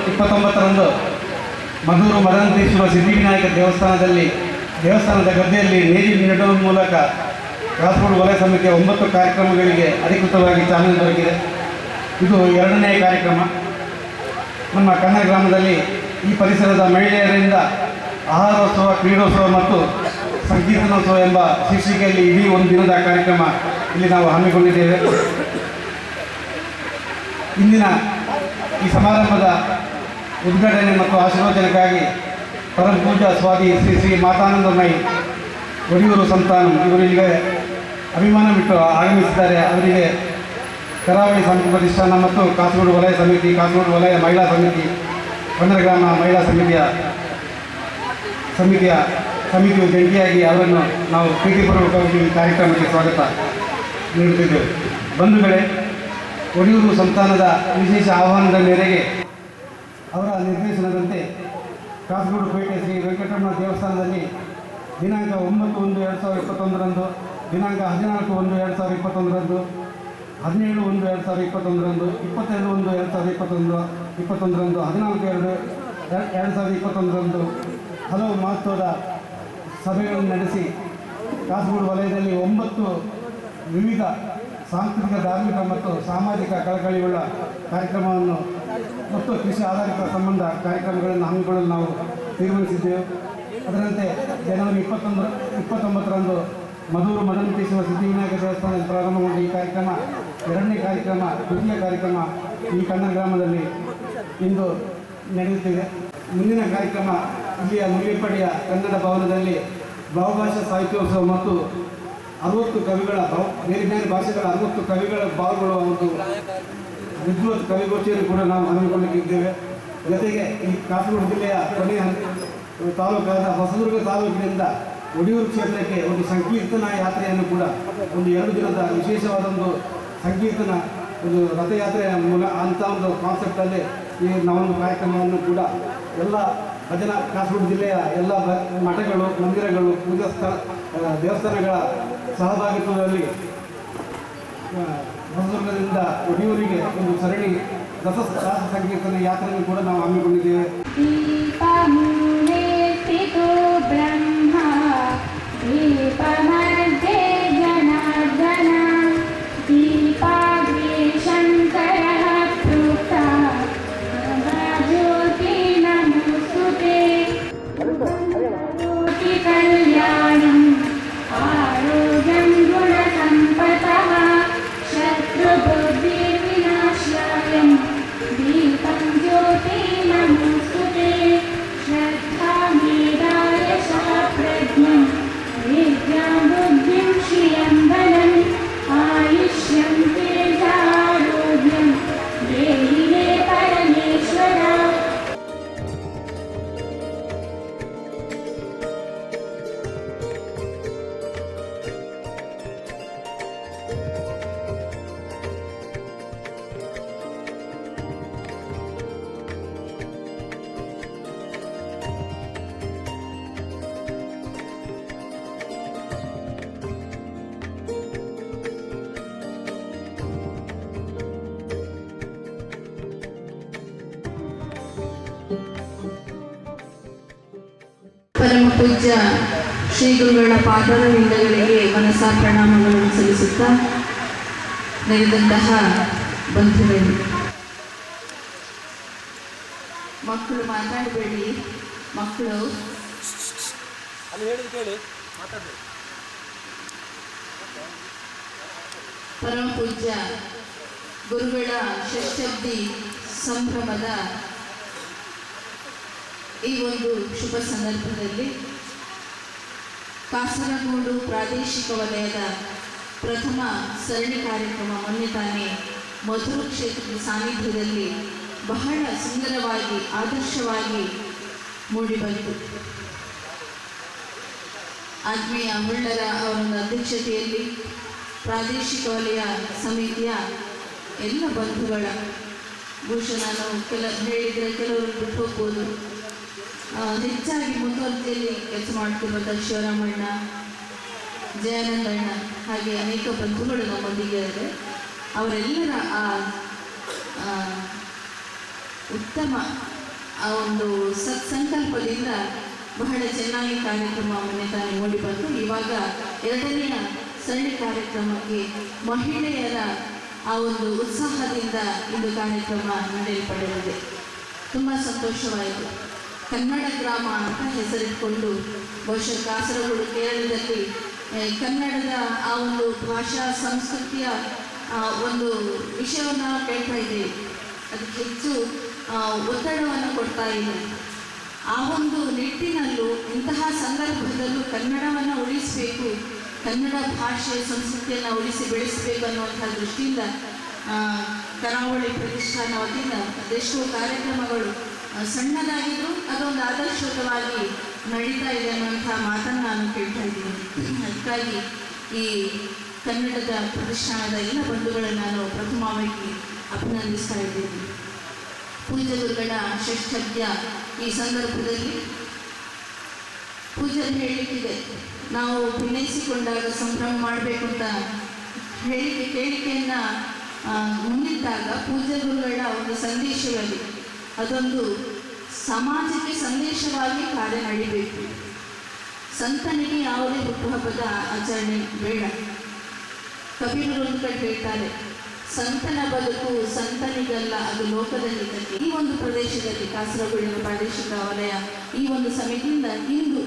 29ರಂದು ಮಧೂರು ಮದನತೀಶ್ವರ ಸಿದ್ಧಿವಿನಾಯಕ ದೇವಸ್ಥಾನದ ಗದ್ದೆಯಲ್ಲಿ ನೇಜಿ ನೀಡುವ ಮೂಲಕ ಕಾಸರಗೋಡು ವಲಯ ಸಮಿತಿಯ 9 ಕಾರ್ಯಕ್ರಮಗಳಿಗೆ ಅಧಿಕೃತವಾಗಿ ಚಾಲನೆ ದೊರಕಿದೆ. ಇದು 2ನೇ ಕಾರ್ಯಕ್ರಮ. ನಮ್ಮ ಕನ್ನಡ ಗ್ರಾಮದಲ್ಲಿ ಈ ಪರಿಸರದ ಮಹಿಳೆಯರಿಂದ ಆಹಾರೋತ್ಸವ, ಕ್ರೀಡೋತ್ಸವ ಮತ್ತು ಸಂಕೀರ್ತನೋತ್ಸವ ಎಂಬ ಶೀರ್ಷಿಕೆಯಲ್ಲಿ ಇಡೀ ಒಂದು ದಿನದ ಕಾರ್ಯಕ್ರಮ ಇಲ್ಲಿ ನಾವು ಹಮ್ಮಿಕೊಂಡಿದ್ದೇವೆ. ಇಂದಿನ ಈ ಸಮಾರಂಭದ ಉದ್ಘಾಟನೆ ಮತ್ತು ಆಶೀರ್ವಚನಕ್ಕಾಗಿ ಪರಮ ಪೂಜ್ಯ ಸ್ವಾಮಿ ಶ್ರೀ ಶ್ರೀ ಮಾತಾನಂದಮಯಿ ಒಡಿಯೂರು ಸಂತಾನ ಇವರು ಇಲ್ಲಿಗೆ ಅಭಿಮಾನವಿಟ್ಟು ಆಗಮಿಸಿದ್ದಾರೆ. ಅವರಿಗೆ ಕರಾವಳಿ ಸಂಘ ಪ್ರತಿಷ್ಠಾನ ಮತ್ತು ಕಾಸರಗೋಡು ವಲಯ ಸಮಿತಿ, ಕಾಸರಗೋಡು ವಲಯ ಮಹಿಳಾ ಸಮಿತಿ, ಕನ್ನಡ ಗ್ರಾಮ ಮಹಿಳಾ ಸಮಿತಿಯು ಜಂಟಿಯಾಗಿ ಅವರನ್ನು ನಾವು ಪ್ರೀತಿಪೂರ್ವಕವಾಗಿ ಈ ಕಾರ್ಯಕ್ರಮಕ್ಕೆ ಸ್ವಾಗತ ನೀಡುತ್ತಿದ್ದೇವೆ. ಬಂಧುಗಳೇ, ಒಡಿಯೂರು ಸಂತಾನದ ವಿಶೇಷ ಆಹ್ವಾನದ ಮೇರೆಗೆ ಅವರ ನಿರ್ದೇಶನದಂತೆ ಕಾಸರಗೋಡು ಪೇಟೆ ಶ್ರೀ ವೆಂಕಟರಮಣ ದೇವಸ್ಥಾನದಲ್ಲಿ ದಿನಾಂಕ 9/1/2021ರಂದು, ದಿನಾಂಕ 14/1/2021ರಂದು, 17/1/2021ರಂದು, 22/1/2021ರಂದು, 14/2/2021ರಂದು ಹಲವು ಮಹತ್ವದ ಸಭೆಗಳನ್ನು ನಡೆಸಿ ಕಾಸರಗೋಡು ವಲಯದಲ್ಲಿ 9 ವಿವಿಧ ಸಾಂಸ್ಕೃತಿಕ, ಧಾರ್ಮಿಕ ಮತ್ತು ಸಾಮಾಜಿಕ ಕಳಕಳಿಯುಳ್ಳ ಕಾರ್ಯಕ್ರಮವನ್ನು ಮತ್ತು ಕೃಷಿ ಆಧಾರಿತ ಸಂಬಂಧ ಕಾರ್ಯಕ್ರಮಗಳನ್ನು ಹಮ್ಮಿಕೊಳ್ಳಲು ನಾವು ತೀರ್ಮಾನಿಸಿದ್ದೆವು. ಅದರಂತೆ ಜನವರಿ 29ರಂದು ಮಧೂರು ಮದನತೀಶ್ವರ ಸಿದ್ಧಿವಿನಾಯಕ ದೇವಸ್ಥಾನದಲ್ಲಿ ಪ್ರಾರಂಭಗೊಂಡ ಈ ಕಾರ್ಯಕ್ರಮ 2ನೇ ಕಾರ್ಯಕ್ರಮ, ದ್ವಿತೀಯ ಕಾರ್ಯಕ್ರಮ ಈ ಕನ್ನಡ ಗ್ರಾಮದಲ್ಲಿ ಇಂದು ನಡೆಯುತ್ತಿದೆ. ಮುಂದಿನ ಕಾರ್ಯಕ್ರಮ ಇಲ್ಲಿಯ ಮುಳ್ಳಿಪಡಿಯ ಕನ್ನಡ ಭವನದಲ್ಲಿ ಬಹುಭಾಷಾ ಸಾಹಿತ್ಯೋತ್ಸವ ಮತ್ತು 60 ಕವಿಗಳ ಬೇರೆ ಬೇರೆ ಭಾಷೆಗಳ 60 ಕವಿಗಳ ಭಾವಗಳು ಒಂದು ವಿದ್ವತ್ ಕವಿಗೋಷ್ಠಿಯನ್ನು ಕೂಡ ನಾವು ಹಮ್ಮಿಕೊಳ್ಳಲಿದ್ದೇವೆ. ಜೊತೆಗೆ ಈ ಕಾಸರಗೋಡು ಜಿಲ್ಲೆಯ ಕೊನೆಯ ತಾಲೂಕಾದ ಹೊಸದುರ್ಗ ತಾಲೂಕಿನಿಂದ ಒಡಿಯೂರು ಕ್ಷೇತ್ರಕ್ಕೆ ಒಂದು ಸಂಕೀರ್ತನಾ ಯಾತ್ರೆಯನ್ನು ಕೂಡ ಒಂದು 2 ದಿನದ ವಿಶೇಷವಾದೊಂದು ಸಂಕೀರ್ತನ, ಒಂದು ರಥಯಾತ್ರೆಯ ಅಂಥ ಒಂದು ಕಾನ್ಸೆಪ್ಟಲ್ಲಿ ಈ ನಾವೊಂದು ಕಾರ್ಯಕ್ರಮವನ್ನು ಕೂಡ ಎಲ್ಲ ಕಾಸರಗೋಡು ಜಿಲ್ಲೆಯ ಎಲ್ಲ ಮಠಗಳು, ಮಂದಿರಗಳು, ಪೂಜಾ ದೇವಸ್ಥಾನಗಳ ಸಹಭಾಗಿತ್ವದಲ್ಲಿ ಹೊಸದುರ್ಗದಿಂದ ಒಡಿಯೂರಿಗೆ ಒಂದು ಸರಣಿ ರಥ ಸಂಕೀರ್ತನ ಯಾತ್ರೆಯನ್ನು ಕೂಡ ನಾವು ಹಮ್ಮಿಕೊಂಡಿದ್ದೇವೆ. ಪರಮ ಪೂಜ್ಯ ಶ್ರೀ ಗುರುಗಳ ಪಾದಾರವಿಂದಗಳಿಗೆ ಮನಸಾ ಪ್ರಣಾಮಗಳನ್ನು ಸಲ್ಲಿಸುತ್ತಾ, ನೆರೆದಂತಹ ಬಂಧುಗಳು, ಮಕ್ಕಳು ಮಾತಾಡಬೇಡಿ, ಮಕ್ಕಳು ಪರಮ ಪೂಜ್ಯ ಗುರುಗಳ ಷಷ್ಠಬ್ದಿ ಸಂಭ್ರಮದ ಈ ಒಂದು ಶುಭ ಸಂದರ್ಭದಲ್ಲಿ ಕಾಸರಗೋಡು ಪ್ರಾದೇಶಿಕ ವಲಯದ ಪ್ರಥಮ ಸರಣಿ ಕಾರ್ಯಕ್ರಮ ಮೊನ್ನೆ ತಾನೇ ಮಧುರ ಕ್ಷೇತ್ರದ ಸಾನ್ನಿಧ್ಯದಲ್ಲಿ ಬಹಳ ಸುಂದರವಾಗಿ, ಆದರ್ಶವಾಗಿ ಮೂಡಿಬಂತು. ಆತ್ಮೀಯ ಮುಳ್ಳರ ಅವರ ಅಧ್ಯಕ್ಷತೆಯಲ್ಲಿ ಪ್ರಾದೇಶಿಕ ವಲಯ ಸಮಿತಿಯ ಎಲ್ಲ ಬಂಧುಗಳ, ಬಹುಶಃ ನಾನು ಹೇಳಿದರೆ ಕೆಲವರು ಬಿಟ್ಟು ಹೋಗ್ಬೋದು, ಹೆಚ್ಚಾಗಿ ಮುಂದುವರೆದಿಯಲ್ಲಿ ಕೆಲಸ ಮಾಡ್ತಿರುವಂಥ ಶಿವರಾಮಣ್ಣ, ಜಯಾನಂದಣ್ಣ ಹಾಗೆ ಅನೇಕ ಬಂಧುಗಳು ನಮ್ಮೊಂದಿಗೆ ಇದ್ದಾರೆ. ಅವರೆಲ್ಲರ ಉತ್ತಮ ಆ ಒಂದು ಸತ್ಸಂಕಲ್ಪದಿಂದ ಬಹಳ ಚೆನ್ನಾಗಿ ಕಾರ್ಯಕ್ರಮ ಮೊನ್ನೆ ತಾನೇ ಮೂಡಿ ಬಂತು. ಇವಾಗ ಎರಡನೆಯ ಸರಣಿ ಕಾರ್ಯಕ್ರಮಕ್ಕೆ ಮಹಿಳೆಯರ ಆ ಒಂದು ಉತ್ಸಾಹದಿಂದ ಇಂದು ಕಾರ್ಯಕ್ರಮ ನಡೆಯಲ್ಪಡಲಿದೆ. ತುಂಬ ಸಂತೋಷವಾಯಿತು. ಕನ್ನಡ ಗ್ರಾಮ ಅಂತ ಹೆಸರಿಟ್ಕೊಂಡು ಬಹುಶಃ ಕಾಸರಗೋಡು ಕೇರಳದಲ್ಲಿ ಕನ್ನಡದ ಆ ಒಂದು ಭಾಷಾ ಸಂಸ್ಕೃತಿಯ ಒಂದು ವಿಷಯವನ್ನು ನಾವು ಕೇಳ್ತಾ ಇದ್ದೇವೆ. ಅದಕ್ಕೆ ಹೆಚ್ಚು ಒತ್ತಡವನ್ನು ಕೊಡ್ತಾ ಇಲ್ಲ. ಆ ಒಂದು ನಿಟ್ಟಿನಲ್ಲೂ ಇಂತಹ ಸಂದರ್ಭದಲ್ಲೂ ಕನ್ನಡವನ್ನು ಉಳಿಸಬೇಕು, ಕನ್ನಡ ಭಾಷೆ ಸಂಸ್ಕೃತಿಯನ್ನು ಉಳಿಸಿ ಬೆಳೆಸಬೇಕು ಅನ್ನುವಂಥ ದೃಷ್ಟಿಯಿಂದ ಕರಾವಳಿ ಪ್ರತಿಷ್ಠಾನ ವತಿಯಿಂದ ಅದೆಷ್ಟೋ ಕಾರ್ಯಕ್ರಮಗಳು ಸಣ್ಣದಾಗಿದ್ದು ಅದೊಂದು ಆದರ್ಶವಾಗಿ ನಡೀತಾ ಇದೆ ಅನ್ನುವಂಥ ಮಾತನ್ನು ನಾನು ಕೇಳ್ತಾ ಇದ್ದೀನಿ. ಅದಕ್ಕಾಗಿ ಈ ಕನ್ನಡದ ಪ್ರತಿಷ್ಠಾನದ ಎಲ್ಲ ಬಂಧುಗಳನ್ನು ನಾನು ಪ್ರಥಮವಾಗಿ ಅಭಿನಂದಿಸ್ತಾ ಇದ್ದೀನಿ. ಪೂಜ್ಯರುಗಳ ಷಷ್ಠದ್ಯ ಈ ಸಂದರ್ಭದಲ್ಲಿ ಪೂಜ್ಯರು ಹೇಳಲಿಕ್ಕಿದೆ. ನಾವು ಭಿನ್ನೈಸಿಕೊಂಡಾಗ ಸಂಭ್ರಮ ಮಾಡಬೇಕು ಅಂತ ಕೇಳಿಕೆಯನ್ನು ಮುಂದಿಟ್ಟಾಗ ಪೂಜ್ಯರುಗಳ ಒಂದು ಸಂದೇಶವಾಗಿ ಅದೊಂದು ಸಮಾಜಕ್ಕೆ ಸಂದೇಶವಾಗಿ ಕಾರ್ಯ ನಡೀಬೇಕು. ಸಂತನಿಗೆ ಯಾವುದೇ ಹುಟ್ಟುಹಬ್ಬದ ಆಚರಣೆ ಬೇಡ. ಕಬೀರರು ಒಂದು ಕಡೆ ಹೇಳ್ತಾರೆ, ಸಂತನ ಬದುಕು ಸಂತನಿಗಲ್ಲ, ಅದು ಲೋಕದಲ್ಲಿದ್ದಕ್ಕೆ. ಈ ಒಂದು ಪ್ರದೇಶದಲ್ಲಿ ಕಾಸರಗೋಡಿನ ಪ್ರಾದೇಶಿಕ ವಲಯ ಈ ಒಂದು ಸಮಿತಿಯಿಂದ ಇಂದು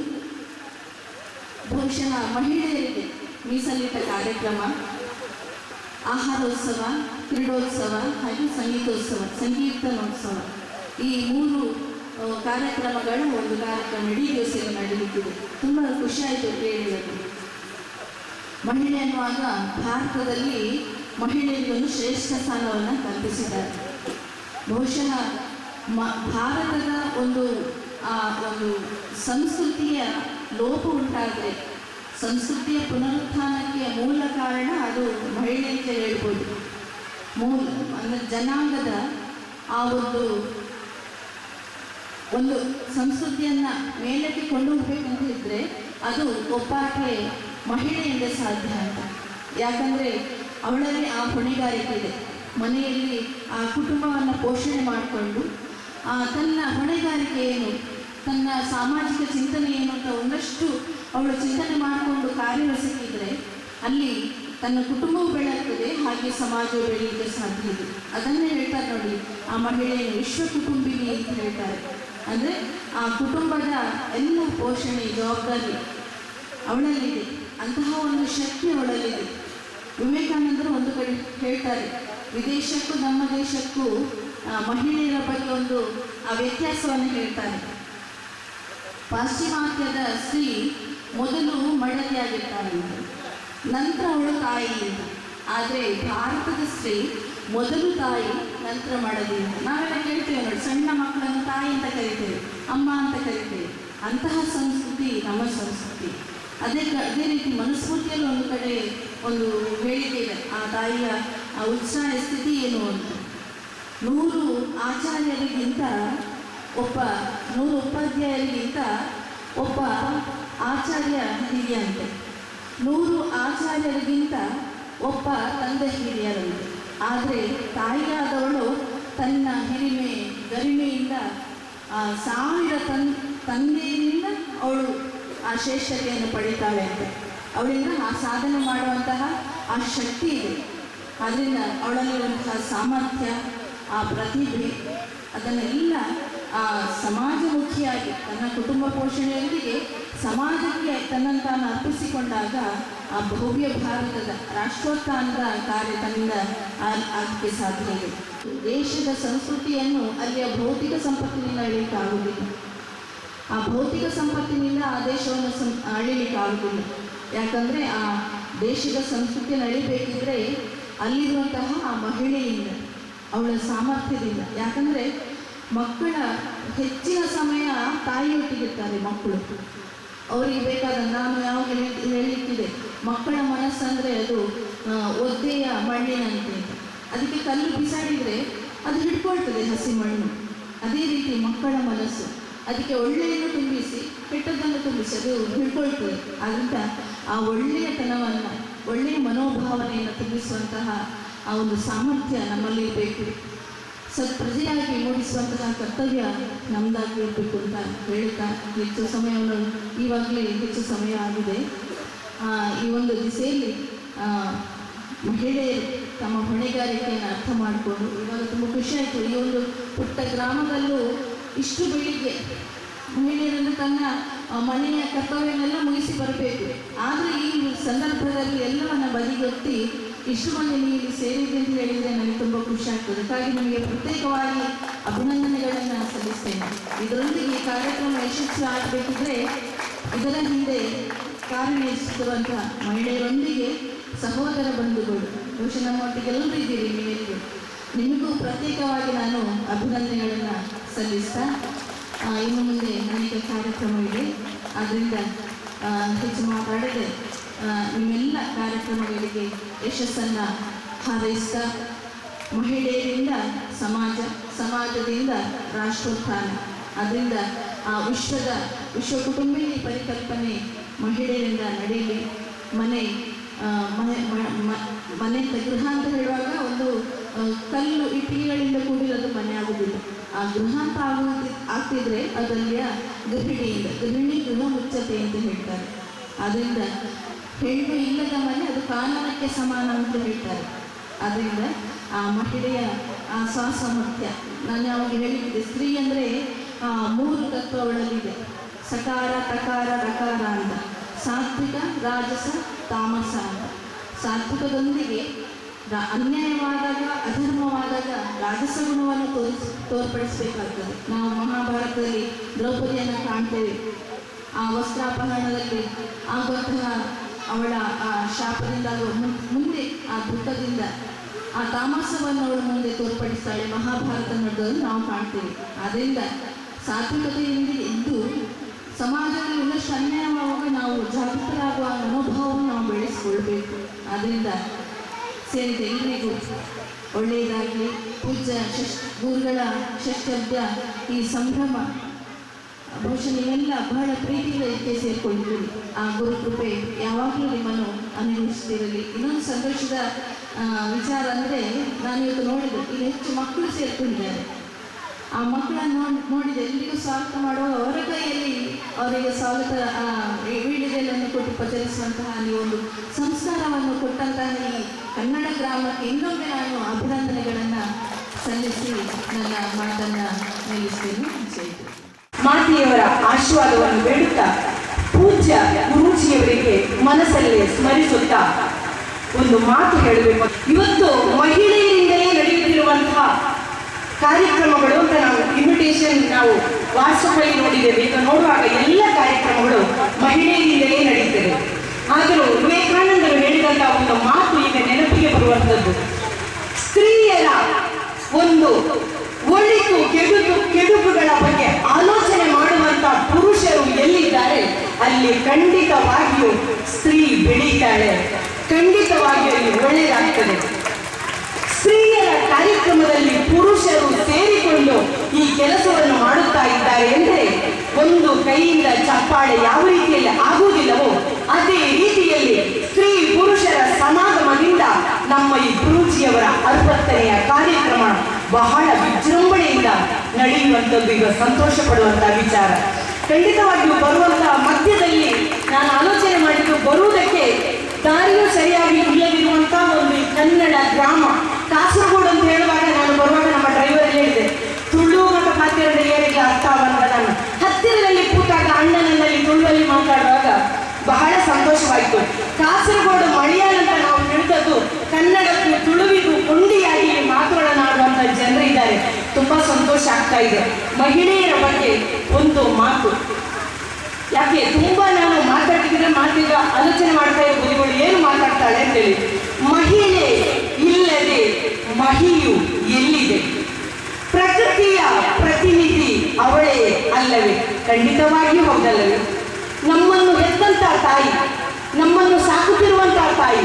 ಬಹುಶಃ ಮಹಿಳೆಯರಿಗೆ ಮೀಸಲಿಟ್ಟ ಕಾರ್ಯಕ್ರಮ ಆಹಾರೋತ್ಸವ, ಕ್ರೀಡೋತ್ಸವ ಹಾಗೂ ಸಂಕೀರ್ತನೋತ್ಸವ ಈ 3 ಕಾರ್ಯಕ್ರಮಗಳು ಒಂದು ಕಾರ್ಯಕ್ರಮ ಇಡೀ ದಿವಸ ನಡೆಯುತ್ತಿದೆ. ತುಂಬ ಖುಷಿಯಾಯಿತು ಕೇಳಿದಾಗ. ಮಹಿಳೆ ಅನ್ನುವಾಗ ಭಾರತದಲ್ಲಿ ಮಹಿಳೆಯರಿಗೆ ಒಂದು ಶ್ರೇಷ್ಠ ಸ್ಥಾನವನ್ನು ಕಲ್ಪಿಸಿದ್ದಾರೆ. ಬಹುಶಃ ಭಾರತದ ಒಂದು ಸಂಸ್ಕೃತಿಯ ಲೋಪ ಉಂಟಾದರೆ ಸಂಸ್ಕೃತಿಯ ಪುನರುತ್ಥಾನಕ್ಕೆ ಮೂಲ ಕಾರಣ ಅದು ಮಹಿಳೆ ಅಂತ ಹೇಳ್ಬೋದು. ಅಂದರೆ ಜನಾಂಗದ ಆ ಒಂದು ಸಂಸ್ಕೃತಿಯನ್ನು ಮೇಲಕ್ಕೆ ಕೊಂಡು ಹೋಗ್ಬೇಕಂತ ಇದ್ದರೆ ಅದು ಒಬ್ಬಾಕೆ ಮಹಿಳೆಯಿಂದ ಸಾಧ್ಯ ಅಂತ. ಯಾಕಂದರೆ ಅವಳಲ್ಲಿ ಆ ಹೊಣೆಗಾರಿಕೆ ಇದೆ. ಮನೆಯಲ್ಲಿ ಆ ಕುಟುಂಬವನ್ನು ಪೋಷಣೆ ಮಾಡಿಕೊಂಡು ತನ್ನ ಹೊಣೆಗಾರಿಕೆ ಏನು, ತನ್ನ ಸಾಮಾಜಿಕ ಚಿಂತನೆ ಏನು ಅಂತ ಒಂದಷ್ಟು ಅವಳು ಚಿಂತನೆ ಮಾಡಿಕೊಂಡು ಕಾರ್ಯನಿರ್ವಹಿಸಿದ್ರೆ ಅಲ್ಲಿ ತನ್ನ ಕುಟುಂಬವು ಬೆಳೆಯುತ್ತದೆ, ಹಾಗೆ ಸಮಾಜವು ಬೆಳೆಯಲಿಕ್ಕೆ ಸಾಧ್ಯ ಇದೆ. ಅದನ್ನೇ ಹೇಳ್ತಾರೆ ನೋಡಿ, ಆ ಮಹಿಳೆಯನ್ನು ವಿಶ್ವ ಕುಟುಂಬಿನಿ ಅಂತ ಹೇಳ್ತಾರೆ. ಅಂದರೆ ಆ ಕುಟುಂಬದ ಎಲ್ಲ ಪೋಷಣೆ ಜವಾಬ್ದಾರಿ ಅವಳಲ್ಲಿದೆ, ಅಂತಹ ಒಂದು ಶಕ್ತಿ ಅವಳಲ್ಲಿದೆ. ವಿವೇಕಾನಂದರು ಒಂದು ಕಡೆ ಹೇಳ್ತಾರೆ, ವಿದೇಶಕ್ಕೂ ನಮ್ಮ ದೇಶಕ್ಕೂ ಮಹಿಳೆಯರ ಬಗ್ಗೆ ಒಂದು ಆ ವ್ಯತ್ಯಾಸವನ್ನು ಹೇಳ್ತಾರೆ. ಪಾಶ್ಚಿಮಾತ್ಯದ ಸ್ತ್ರೀ ಮೊದಲು ಮಡದಿಯಾಗಿರ್ತಾಳೆ, ನಂತರ ಅವಳು ತಾಯಿ ಅಂತ. ಆದರೆ ಭಾರತದ ಸ್ತ್ರೀ ಮೊದಲು ತಾಯಿ, ನಂತರ ಮಡದಿ ಅಂತ. ನಾವೆಲ್ಲ ಕೇಳ್ತೇವೆ ನೋಡಿ, ಸಣ್ಣ ಮಕ್ಕಳನ್ನು ತಾಯಿ ಅಂತ ಕರಿತೇವೆ, ಅಮ್ಮ ಅಂತ ಕರಿತೇವೆ. ಅಂತಹ ಸಂಸ್ಕೃತಿ ನಮ್ಮ ಸಂಸ್ಕೃತಿ. ಅದೇ ರೀತಿ ಮನುಸ್ಮೃತಿಯಲ್ಲಿ ಒಂದು ಕಡೆ ಒಂದು ಹೇಳಿಕೆ ಇದೆ, ಆ ತಾಯಿಯ ಆ ಉತ್ಸಾಹ ಸ್ಥಿತಿ ಏನು ಅಂತ. 100 ಆಚಾರ್ಯರಿಗಿಂತ 100 ಉಪಾಧ್ಯಾಯರಿಗಿಂತ ಒಬ್ಬ ಆಚಾರ್ಯ ಹಿರಿಯಂತೆ, 100 ಆಚಾರ್ಯರಿಗಿಂತ ಒಬ್ಬ ತಂದೆ ಹಿರಿಯರಂತೆ. ಆದರೆ ತಾಯಿಯಾದವಳು ತನ್ನ ಹಿರಿಮೆ ಗರಿಮೆಯಿಂದ 1000 ತಂದೆಯಿಂದ ಅವಳು ಆ ಶ್ರೇಷ್ಠತೆಯನ್ನು ಪಡೀತಾಳೆ ಅಂತ. ಅವಳಿಂದ ಆ ಸಾಧನೆ ಮಾಡುವಂತಹ ಆ ಶಕ್ತಿ ಇದೆ. ಆದ್ದರಿಂದ ಅವಳಲ್ಲಿರುವಂತಹ ಸಾಮರ್ಥ್ಯ, ಆ ಪ್ರತಿಭೆ, ಅದನ್ನೆಲ್ಲ ಆ ಸಮಾಜಮುಖಿಯಾಗಿ ತನ್ನ ಕುಟುಂಬ ಪೋಷಣೆಯೊಂದಿಗೆ ಸಮಾಜಕ್ಕೆ ತನ್ನನ್ನು ತಾನು ಅರ್ಪಿಸಿಕೊಂಡಾಗ ಆ ಭವ್ಯ ಭಾರತದ ರಾಷ್ಟ್ರೋತ್ಥಾನದ ಕಾರ್ಯ ತನ್ನಿಂದ ಆಗಕ್ಕೆ ಸಾಧ್ಯ ಇದೆ. ದೇಶದ ಸಂಸ್ಕೃತಿಯನ್ನು ಅಲ್ಲಿಯ ಭೌತಿಕ ಸಂಪತ್ತಿನಿಂದ ಅಳಿಲಿಕ್ಕಾಗುವುದಿಲ್ಲ. ಆ ಭೌತಿಕ ಸಂಪತ್ತಿನಿಂದ ಆ ದೇಶವನ್ನು ಅಳಿಲಿಕ್ಕಾಗುವುದಿಲ್ಲ. ಯಾಕಂದರೆ ಆ ದೇಶದ ಸಂಸ್ಕೃತಿ ನಡಿಬೇಕಿದ್ರೆ ಅಲ್ಲಿರುವಂತಹ ಆ ಮಹಿಳೆಯಿಂದ, ಅವಳ ಸಾಮರ್ಥ್ಯದಿಂದ. ಯಾಕಂದರೆ ಮಕ್ಕಳ ಹೆಚ್ಚಿನ ಸಮಯ ತಾಯಿಯೊಟ್ಟಿಗಿರ್ತಾರೆ ಮಕ್ಕಳು. ಅವರಿಗೆ ಬೇಕಾದ, ನಾನು ಯಾವಾಗ ಹೇಳಲಿಕ್ಕಿದೆ, ಮಕ್ಕಳ ಮನಸ್ಸಂದರೆ ಅದು ಒದ್ದೆಯ ಮಣ್ಣಿನಂತೆ. ಅದಕ್ಕೆ ಕಲ್ಲು ಬಿಸಾಡಿದರೆ ಅದು ಹಿಡ್ಕೊಳ್ತದೆ ಹಸಿ ಮಣ್ಣು. ಅದೇ ರೀತಿ ಮಕ್ಕಳ ಮನಸ್ಸು, ಅದಕ್ಕೆ ಒಳ್ಳೆಯನ್ನು ತುಂಬಿಸಿ ಕೆಟ್ಟದ್ದನ್ನು ತುಂಬಿಸಿ ಅದು ಹಿಡ್ಕೊಳ್ತದೆ. ಆದ್ದರಿಂದ ಆ ಒಳ್ಳೆಯತನವನ್ನು, ಒಳ್ಳೆಯ ಮನೋಭಾವನೆಯನ್ನು ತುಂಬಿಸುವಂತಹ ಆ ಒಂದು ಸಾಮರ್ಥ್ಯ ನಮ್ಮಲ್ಲಿ ಬೇಕು. ಸತ್ಪ್ರಜೆಯಾಗಿ ಮೂಡಿಸುವಂತಹ ಕರ್ತವ್ಯ ನಮ್ಮದಾಗಿರಬೇಕು ಅಂತ ಹೇಳ್ತಾ ಹೆಚ್ಚು ಸಮಯವನ್ನು ಈವಾಗಲೇ ಹೆಚ್ಚು ಸಮಯ ಆಗಿದೆ. ಈ ಒಂದು ದಿಸೆಯಲ್ಲಿ ಮಹಿಳೆಯರು ತಮ್ಮ ಹೊಣೆಗಾರಿಕೆಯನ್ನು ಅರ್ಥ ಮಾಡಿಕೊಂಡು ಇವಾಗ ತುಂಬ ಖುಷಿಯಾಯಿತು. ಈ ಒಂದು ಪುಟ್ಟ ಗ್ರಾಮದಲ್ಲೂ ಇಷ್ಟು ಬೆಳಿಗ್ಗೆ ಮಹಿಳೆಯರನ್ನು ತನ್ನ ಮನೆಯ ಕರ್ತವ್ಯವನ್ನೆಲ್ಲ ಮುಗಿಸಿ ಬರಬೇಕು. ಆದರೆ ಈ ಸಂದರ್ಭದಲ್ಲಿ ಎಲ್ಲವನ್ನು ಬದಿಗೊತ್ತಿ ಇಷ್ಟು ಮಂದಿ ನೀವು ಇಲ್ಲಿ ಸೇರಿದೆ ಅಂತ ಹೇಳಿದರೆ ನನಗೆ ತುಂಬ ಖುಷಿ ಆಗ್ತದೆ. ಹಾಗಾಗಿ ನಿಮಗೆ ಪ್ರತ್ಯೇಕವಾಗಿ ಅಭಿನಂದನೆಗಳನ್ನು ಸಲ್ಲಿಸ್ತೇನೆ. ಇದರೊಂದಿಗೆ ಈ ಕಾರ್ಯಕ್ರಮ ಯಶಸ್ವಿ ಆಗಬೇಕಿದ್ರೆ ಇದರ ಹಿಂದೆ ಕಾರ್ಯನಿರ್ವಹಿಸುತ್ತಿರುವಂತಹ ಮಹಿಳೆಯರೊಂದಿಗೆ ಸಹೋದರ ಬಂಧುಗಳು ಬಹುಶಃ ನಮ್ಮೊಟ್ಟಿಗೆ ಎಲ್ಲರೂ ಇದ್ದೀರಿ. ನೀವೆಲ್ಲರೂ ನಿಮಗೂ ಪ್ರತ್ಯೇಕವಾಗಿ ನಾನು ಅಭಿನಂದನೆಗಳನ್ನು ಸಲ್ಲಿಸ್ತಾ ಇನ್ನು ಮುಂದೆ ಅನೇಕ ಕಾರ್ಯಕ್ರಮವಿದೆ. ಆದ್ದರಿಂದ ಹೆಚ್ಚು ಮಾತಾಡದೆ ನಿಮ್ಮೆಲ್ಲ ಕಾರ್ಯಕ್ರಮಗಳಿಗೆ ಯಶಸ್ಸನ್ನು ಹಾರೈಸ್ತಾ ಮಹಿಳೆಯರಿಂದ ಸಮಾಜ, ಸಮಾಜದಿಂದ ರಾಷ್ಟ್ರೋತ್ಥಾನ, ಅದರಿಂದ ವಿಶ್ವ ಕುಟುಂಬಿನಿ ಪರಿಕಲ್ಪನೆ ಮಹಿಳೆಯರಿಂದ ನಡೆಯಲಿ. ಮನೆ ಗೃಹ ಅಂತ ಹೇಳುವಾಗ ಒಂದು ಕಲ್ಲು ಇಟ್ಟಿಗೆಗಳಿಂದ ಕೂಡಿರೋದು ಮನೆ ಆಗುವುದಿಲ್ಲ. ಆ ಗೃಹ ಅಂತ ಆಗ್ತಿದ್ರೆ ಅದಲ್ಲಿಯ ಗೃಹಿಣಿ ಗೃಹ ಮುಚ್ಚತೆ ಅಂತ ಹೇಳ್ತಾರೆ. ಅದರಿಂದ ಹೆಣ್ಣು ಇಲ್ಲದ ಮನೆ ಅದು ಕಾನನಕ್ಕೆ ಸಮಾನ ಅಂತ ಹೇಳ್ತಾರೆ. ಅದರಿಂದ ಆ ಮಹಿಳೆಯ ಆ ಸ್ವಾಸಾಮರ್ಥ್ಯ, ನಾನು ಯಾವಾಗ ಹೇಳಿದ್ದೆ, ಸ್ತ್ರೀ ಅಂದರೆ 3 ತತ್ವಗಳಲ್ಲಿದೆ: ಸಕಾರ, ತಕಾರ, ರಕಾರ ಅಂತ. ಸಾತ್ವಿಕ, ರಾಜಸ, ತಾಮಸ ಅಂತ. ಸಾತ್ವಿಕದೊಂದಿಗೆ ಅನ್ಯಾಯವಾದಾಗ, ಅಧರ್ಮವಾದಾಗ ರಾಜಸ ಗುಣವನ್ನು ತೋರ್ಪಡಿಸಬೇಕಾಗ್ತದೆ. ನಾವು ಮಹಾಭಾರತದಲ್ಲಿ ದ್ರೌಪದಿಯನ್ನು ಕಾಣ್ತೇವೆ. ಆ ವಸ್ತ್ರಾಪಹರಣದಲ್ಲಿ ಆಗುವಂತಹ ಅವಳ ಆ ಶಾಪದಿಂದ ಮುಂದೆ ಆ ದುಃಖದಿಂದ ಆ ತಾಮಸವನ್ನು ಅವಳು ಮುಂದೆ ತೋರ್ಪಡಿಸ್ತಾಳೆ. ಮಹಾಭಾರತ ನಡೆದನ್ನು ನಾವು ಕಾಣ್ತೇವೆ. ಆದ್ದರಿಂದ ಸಾತ್ವಿಕತೆಯಿಂದ ಇದ್ದು ಸಮಾಜದಲ್ಲಿ ಇನ್ನಷ್ಟು ಅನ್ಯಾಯವಾಗುವಾಗ ನಾವು ಜಾಗೃತರಾಗುವ ಮನೋಭಾವವನ್ನು ನಾವು ಬೆಳೆಸಿಕೊಳ್ಬೇಕು. ಆದ್ದರಿಂದ ಸೇರಿದ ಎಲ್ಲರಿಗೂ ಒಳ್ಳೆಯದಾಗಲಿ. ಪೂಜ್ಯ ಗುರುಗಳ ಷಷ್ಠಬ್ದ ಈ ಸಂಭ್ರಮ ಬಹುಶಃ ನೀವೆಲ್ಲ ಬಹಳ ಪ್ರೀತಿಯಿಂದ ಇದಕ್ಕೆ ಸೇರಿಕೊಂಡಿದ್ದೀರಿ. ಆ ಗುರು ಕೃಪೆ ಯಾವಾಗಲೂ ನಿಮ್ಮನ್ನು ಅನುಭವಿಸ್ತಿರಲಿ. ಇನ್ನೊಂದು ಸಂತೋಷದ ವಿಚಾರ ಅಂದರೆ, ನಾನಿವತ್ತು ನೋಡಿದೆ, ಇಲ್ಲಿ ಹೆಚ್ಚು ಮಕ್ಕಳು ಸೇರ್ಕೊಂಡಿದ್ದಾರೆ. ಆ ಮಕ್ಕಳನ್ನು ನೋಡಿದೆ. ಎಲ್ಲಿಗೂ ಸ್ವಾಗತ ಮಾಡುವಾಗ ಅವರ ಕೈಯಲ್ಲಿ ಅವರಿಗೆ ಸ್ವಾಗತ ವೀಳ್ಯದೆಲೆಯನ್ನು ಕೊಟ್ಟು ಪ್ರಚರಿಸುವಂತಹ ನೀವೊಂದು ಸಂಸ್ಕಾರವನ್ನು ಕೊಟ್ಟಂತಹ ಈ ಕನ್ನಡ ಗ್ರಾಮಕ್ಕೆ ಇನ್ನೊಮ್ಮೆ ನಾನು ಅಭಿನಂದನೆಗಳನ್ನು ಸಲ್ಲಿಸಿ ನನ್ನ ಮಾತನ್ನು ನಿಲ್ಲಿಸ್ತೇನೆ. ಮಾತೆಯವರ ಆಶೀರ್ವಾದವನ್ನು ಬೇಡುತ್ತಾ ಪೂಜ್ಯ ಗುರೂಜಿಯವರಿಗೆ ಮನಸ್ಸಲ್ಲೇ ಸ್ಮರಿಸುತ್ತಾ ಒಂದು ಮಾತು ಹೇಳಬೇಕು. ಇವತ್ತು ಮಹಿಳೆಯರಿಂದಲೇ ನಡೆಯುತ್ತಿರುವಂತಹ ಕಾರ್ಯಕ್ರಮಗಳು ಅಂತ ನಾವು ಇನ್ವಿಟೇಷನ್ ನಾವು ವಾಟ್ಸಪ್ಪಲ್ಲಿ ನೋಡಿದ್ದೇವೆ. ಈಗ ನೋಡುವಾಗ ಎಲ್ಲ ಕಾರ್ಯಕ್ರಮಗಳು ಮಹಿಳೆಯರಿಂದಲೇ ನಡೆಯುತ್ತದೆ. ಆದರೂ ವಿವೇಕಾನಂದರು ಹೇಳಿದಂತಹ ಒಂದು ಮಾತು ಈಗ ನೆನಪಿಗೆ ಬರುವಂಥದ್ದು, ಸ್ತ್ರೀಯರ ಒಂದು ಒಳಿತು ಕೆಡುಕುಗಳ ಬಗ್ಗೆ ಆಲೋಚನೆ ಮಾಡುವಂತ ಪುರುಷರು ಎಲ್ಲಿದ್ದಾರೆ ಅಲ್ಲಿ ಖಂಡಿತವಾಗಿಯೂ ಸ್ತ್ರೀ ಬೆಳೀತಾಳೆ, ಖಂಡಿತವಾಗಿಯೂ ಅಲ್ಲಿ ಒಳ್ಳೆಯದಾಗ್ತದೆ. ಸ್ತ್ರೀಯರ ಕಾರ್ಯಕ್ರಮದಲ್ಲಿ ಪುರುಷರು ಸೇರಿಕೊಂಡು ಈ ಕೆಲಸವನ್ನು ಮಾಡುತ್ತಾ ಇದ್ದಾರೆ ಎಂದರೆ ಒಂದು ಕೈಯಿಂದ ಚಪ್ಪಾಳೆ ಯಾವ ರೀತಿಯಲ್ಲಿ ಆಗುವುದಿಲ್ಲವೋ ಅದೇ ರೀತಿಯಲ್ಲಿ ಸ್ತ್ರೀ ಪುರುಷರ ಸಮಾಗಮದಿಂದ ನಮ್ಮ ಈ ಗುರೂಜಿಯವರ 60ನೆಯ ಕಾರ್ಯಕ್ರಮ ಬಹಳ ವಿಜೃಂಭಣೆಯಿಂದ ನಡೆಯುವಂಥದ್ದು ಈಗ ಸಂತೋಷ ಪಡುವಂತಹ ವಿಚಾರ. ಖಂಡಿತವಾಗಿಯೂ ಬರುವಂತಹ ಮಧ್ಯದಲ್ಲಿ ನಾನು ಆಲೋಚನೆ ಮಾಡಿದ್ದು, ಬರುವುದಕ್ಕೆ ದಾರಿಯೂ ಸರಿಯಾಗಿ ಇಲ್ಲದಿರುವಂತಹ ಒಂದು ಕನ್ನಡ ಗ್ರಾಮ ಕಾಸರಗೋಡು ಅಂತ ಹೇಳುವಾಗ ನಾನು ಬರುವಾಗ ನಮ್ಮ ಡ್ರೈವರ್ ಹೇಳಿದೆ, ತುಳು ಮತ್ತು ಪಾತ್ರೆಯರಿಗೆ ಅರ್ಥವಂತ. ನಾನು ಹತ್ತಿರದಲ್ಲಿ ಕೂತಾಗ ಅಣ್ಣನಲ್ಲಿ ತುಳುವಲ್ಲಿ ಮಾತಾಡುವಾಗ ಬಹಳ ಸಂತೋಷವಾಯಿತು. ಕಾಸರಗೋಡು ಮಲಯಾಳ ಅಂತ ನಾವು ತಿಳಿದದ್ದು ಕನ್ನಡಕ್ಕೂ ತುಳುವಿಗೂ ಕೊಂಡಿಯಾಗಿ ಮಾತುಗಳನ್ನಾಡುವಂಥ ಜನರಿದ್ದಾರೆ. ತುಂಬಾ ಸಂತೋಷ ಆಗ್ತಾ ಇದೆ. ಮಹಿಳೆಯರ ಬಗ್ಗೆ ಒಂದು ಮಾತು, ಯಾಕೆ ತುಂಬಾ ನಾನು ಮಾತಾಡ್ತಿದ್ರೆ ಮಾತೀಗ ಆಲೋಚನೆ ಮಾಡ್ತಾ ಇರ್ಬೋದು ಏನು ಮಾತಾಡ್ತಾಳೆ ಅಂತೇಳಿ. ಮಹಿಳೆ ಇಲ್ಲದೆ ಮಹಿಯು ಎಲ್ಲಿದೆ? ಪ್ರಕೃತಿಯ ಪ್ರತಿನಿಧಿ ಅವಳೇ ಅಲ್ಲವೇ? ಖಂಡಿತವಾಗಿಯೂ ಹೌದಲ್ಲವೇ? ನಮ್ಮನ್ನು ಹೆತ್ತಂತ ತಾಯಿ, ನಮ್ಮನ್ನು ಸಾಕುತ್ತಿರುವಂತಹ ತಾಯಿ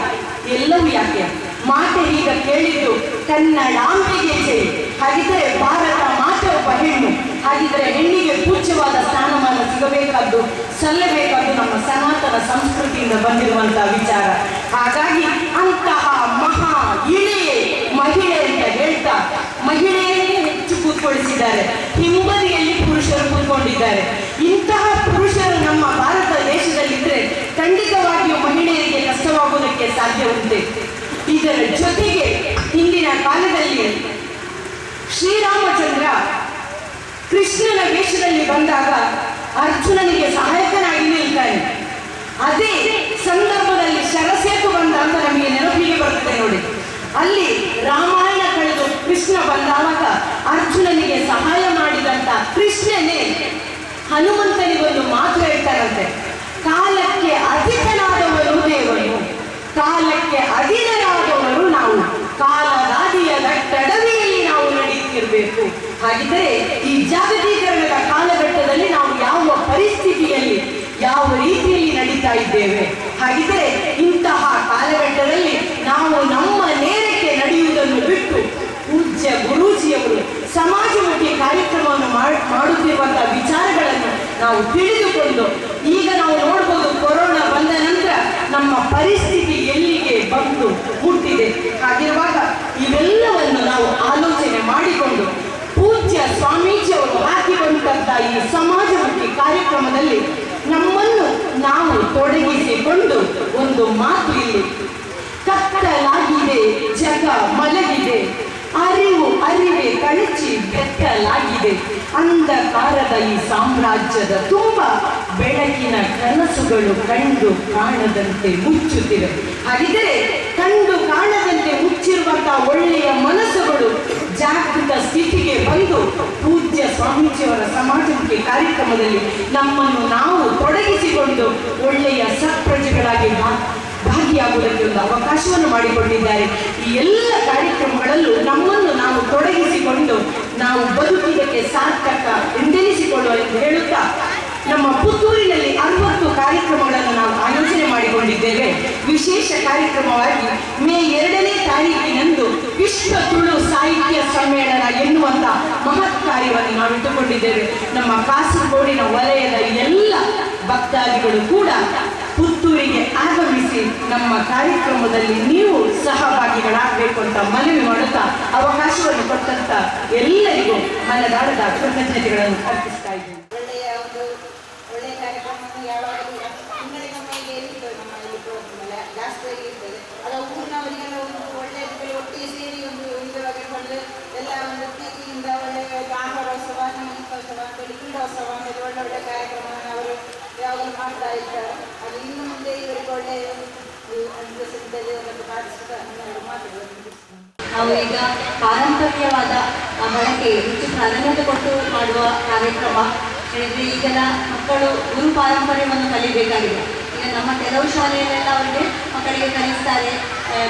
ಎಲ್ಲವೂ ಯಾಕೆ? ಮಾತೆ ಈಗ ಕೇಳಿದ್ದು ಕನ್ನಡಾಂಬೆಗೆ ಜೈ. ಹಾಗಿದ್ದರೆ ಭಾರತ ಮಾತೆ ಒಬ್ಬ ಹೆಣ್ಣು. ಹಾಗಿದ್ದರೆ ಹೆಣ್ಣಿಗೆ ಪೂಜ್ಯವಾದ ಸ್ಥಾನಮಾನ ಸಿಗಬೇಕಾದ್ದು, ಸಲ್ಲಬೇಕಾದ್ದು ನಮ್ಮ ಸನಾತನ ಸಂಸ್ಕೃತಿಯಿಂದ ಬಂದಿರುವಂತಹ ವಿಚಾರ. ಹಾಗಾಗಿ ಅಂತಹ ಮಹಾ ಇಳೆಯೇ ಮಹಿಳೆ ಅಂತ ಹೇಳ್ತಾ, ಮಹಿಳೆಯರಿಗೆ ಸಜ್ಜುಗೊಳಿಸಿದ್ದಾರೆ. ಹಿಂಬದಿಯಲ್ಲಿ ಪುರುಷರು ಕೂತ್ಕೊಂಡಿದ್ದಾರೆ. ಇಂತಹ ಪುರುಷರು ನಮ್ಮ ಭಾರತ ದೇಶದಲ್ಲಿದ್ದರೆ ಖಂಡಿತವಾಗಿಯೂ ಮಹಿಳೆಯರಿಗೆ ಕಷ್ಟವಾಗುವುದಕ್ಕೆ ಸಾಧ್ಯ ಉಂಟು. ಇದರ ಜೊತೆಗೆ ಹಿಂದಿನ ಕಾಲದಲ್ಲಿ ಶ್ರೀರಾಮಚಂದ್ರ ಕೃಷ್ಣನ ವೇಷದಲ್ಲಿ ಬಂದಾಗ ಅರ್ಜುನನಿಗೆ ಸಹಾಯಕನಾಗಿ ನಿಲ್ತಾನೆ. ಅದೇ ಸಂದರ್ಭದಲ್ಲಿ ಶರಸೇತು ಬಂದ ಅಂತ ನಮಗೆ ನೆನಪಿಗೆ ಬರ್ತದೆ ನೋಡಿ. ಅಲ್ಲಿ ರಾಮಾಯಣ ಕಳೆದು ಕೃಷ್ಣ ಬಂದಾಗ ಅರ್ಜುನನಿಗೆ ಸಹಾಯ ಮಾಡಿದಂತ ಕೃಷ್ಣನೇ ಹನುಮಂತನಿಗೊಂದು ಮಾತು ಹೇಳ್ತಾರಂತೆ, ಕಾಲಕ್ಕೆ ಅಧಿಕನಾದವರು ದೇವರು, ಕಾಲಕ್ಕೆ ಅಧೀನರಾದವರು ನಾವು, ಕಾಲದಾದಿಯ ದಟ್ಟಡವಿಯಲ್ಲಿ ನಾವು ನಡೆಯುತ್ತಿರಬೇಕು. ಹಾಗಿದ್ದರೆ ಈ ಜಾಗತೀಕರಣದ ಕಾಲಘಟ್ಟದಲ್ಲಿ ನಾವು ಯಾವ ಪರಿಸ್ಥಿತಿಯಲ್ಲಿ ಯಾವ ರೀತಿಯಲ್ಲಿ ನಡೀತಾ ಇದ್ದೇವೆ? ಹಾಗಿದ್ದರೆ ಇಂತಹ ಕಾಲಘಟ್ಟದಲ್ಲಿ ನಾವು ನಮ್ಮ ನೇರಕ್ಕೆ ನಡೆಯುವುದನ್ನು ಬಿಟ್ಟು ಪೂಜ್ಯ ಗುರೂಜಿಯವರು ಸಮಾಜಮುಖಿ ಕಾರ್ಯಕ್ರಮವನ್ನು ಮಾಡುತ್ತಿರುವಂತಹ ವಿಚಾರಗಳನ್ನು ನಾವು ತಿಳಿದುಕೊಂಡು, ಈಗ ನಾವು ನೋಡ್ಬೋದು ಕೊರೋನಾ ಬಂದ ನಂತರ ನಮ್ಮ ಪರಿಸ್ಥಿತಿ ಎಲ್ಲಿಗೆ ಬಂದು ಮುಟ್ಟಿದೆ. ಹಾಗಿರುವಾಗ ಇವೆಲ್ಲವನ್ನು ನಾವು ಆಲೋಚನೆ ಮಾಡಿಕೊಂಡು ಪೂಜ್ಯ ಸ್ವಾಮೀಜಿಯವರು ಹಾಕಿಕೊಂಡಂತ ಈ ಸಮಾಜಮುಖಿ ಕಾರ್ಯಕ್ರಮದಲ್ಲಿ ನಮ್ಮನ್ನು ನಾವು ತೊಡಗಿಸಿಕೊಂಡು ಒಂದು ಮಾತು ಇಲ್ಲಿ, ಕತ್ತಲಾಗಿದೆ ಜಗ ಮಲಗಿದೆ, ಅರಿವೆ ಕಳಚಿ ಬೆತ್ತಲಾಗಿದೆ, ಅಂಧಕಾರದ ಈ ಸಾಮ್ರಾಜ್ಯದ ತುಂಬ ಬೆಳಕಿನ ಕನಸುಗಳು ಕಂಡು ಕಾಣದಂತೆ ಮುಚ್ಚುತ್ತಿವೆ. ಹಾಗಿದ್ದರೆ ಕಂಡು ಕಾಣದಂತೆ ಮುಚ್ಚಿರುವಂತಹ ಒಳ್ಳೆಯ ಮನಸ್ಸುಗಳು ಜಾಗೃತ ಸ್ಥಿತಿಗೆ ಬಂದು ಪೂಜ್ಯ ಸ್ವಾಮೀಜಿಯವರ ಸಮಾಜಮುಖಿ ಕಾರ್ಯಕ್ರಮದಲ್ಲಿ ನಮ್ಮನ್ನು ನಾವು ತೊಡಗಿಸಿಕೊಂಡು ಒಳ್ಳೆಯ ಸತ್ಪ್ರಜೆಗಳಾಗಿ ಭಾಗಿಯಾಗುವುದಕ್ಕೆ ಒಂದು ಅವಕಾಶವನ್ನು ಮಾಡಿಕೊಂಡಿದ್ದಾರೆ. ಈ ಎಲ್ಲ ಕಾರ್ಯಕ್ರಮಗಳಲ್ಲೂ ನಮ್ಮನ್ನು ನಾವು ತೊಡಗಿಸಿಕೊಂಡು ನಾವು ಬದುಕುವುದಕ್ಕೆ ಸಾರ್ಥಕ ಎಂದೆನಿಸಿಕೊಳ್ಳುವ ಎಂದು ಹೇಳುತ್ತಾ, ನಮ್ಮ ಪುತ್ತೂರಿನಲ್ಲಿ 60 ಕಾರ್ಯಕ್ರಮಗಳನ್ನು ನಾವು ಆಯೋಜನೆ ಮಾಡಿಕೊಂಡಿದ್ದೇವೆ. ವಿಶೇಷ ಕಾರ್ಯಕ್ರಮವಾಗಿ ಮೇ 2ನೇ ತಾರೀಕಿನಂದು ವಿಶ್ವ ತುಳು ಸಾಹಿತ್ಯ ಸಮ್ಮೇಳನ ಎನ್ನುವಂತ ಮಹತ್ ಕಾರ್ಯವನ್ನು ನಾವು ಇಟ್ಟುಕೊಂಡಿದ್ದೇವೆ. ನಮ್ಮ ಕಾಸರಗೋಡಿನ ವಲಯದ ಎಲ್ಲ ಭಕ್ತಾದಿಗಳು ಕೂಡ ಪುತ್ತೂರಿಗೆ ಆಗಮಿಸಿ ನಮ್ಮ ಕಾರ್ಯಕ್ರಮದಲ್ಲಿ ನೀವು ಸಹಭಾಗಿಗಳಾಗಬೇಕು ಅಂತ ಮನವಿ ಮಾಡುತ್ತಾ ಅವಕಾಶವನ್ನು ಕೊಟ್ಟಂತ ಎಲ್ಲರಿಗೂ ಮನದಾಳದ ಕೃತಜ್ಞತೆಗಳನ್ನು ಅರ್ಪಿಸ್ತಾ ಇದ್ದೇನೆ. ಒಳ್ಳೆಯ ಕಾರ್ಯಕ್ರಮವನ್ನು ಯಾವಾಗಲೂ ತಿಂಗಳಿಗೊಮ್ಮೆ ಇರ್ತದೆ. ನಮ್ಮ ಇಲ್ಲಿ ಜಾಸ್ತಿ ಇರ್ತದೆ. ಅದು ಊರಿನವರಿಗೆಲ್ಲ ಒಂದು ಒಳ್ಳೆಯ ಒಟ್ಟಿಗೆ ಸೇರಿ ಒಂದು ಇದರೊಳಗೆ ಬಂದು ಎಲ್ಲ ಒಂದು ಪ್ರೀತಿಯಿಂದ ಒಳ್ಳೆಯ ಆಹಾರೋತ್ಸವ, ಸಂಗೀತೋತ್ಸವ ಅಂತೇಳಿ ಕ್ರೀಡೋತ್ಸವ ಅಂತೇಳಿ ಒಳ್ಳೊಳ್ಳೆ ಕಾರ್ಯಕ್ರಮವನ್ನು ಅವರು ಯಾವಾಗಲೂ ಮಾಡ್ತಾ ಇರ್ತಾರೆ. ಅದು ಇನ್ನು ಮುಂದೆ ಇವರಿಗೆ ಒಳ್ಳೆಯ ಒಂದು ಮಾತುಗಳು. ನಾವು ಈಗ ಪಾರಂಪರ್ಯವಾದ ಬಳಕೆ ಹೆಚ್ಚು ಪ್ರಾಧಾನ್ಯತೆ ಕೊಟ್ಟು ಮಾಡುವ ಕಾರ್ಯಕ್ರಮ ಹೇಳಿದರೆ, ಈಗೆಲ್ಲ ಮಕ್ಕಳು ಗುರು ಪಾರಂಪರ್ಯವನ್ನು ಕಲಿಬೇಕಾಗಿದೆ. ಈಗ ನಮ್ಮ ಕೆಲವು ಶಾಲೆಯಲ್ಲೆಲ್ಲ ಅವರಿಗೆ ಮಕ್ಕಳಿಗೆ ಕಲಿಸ್ತಾರೆ,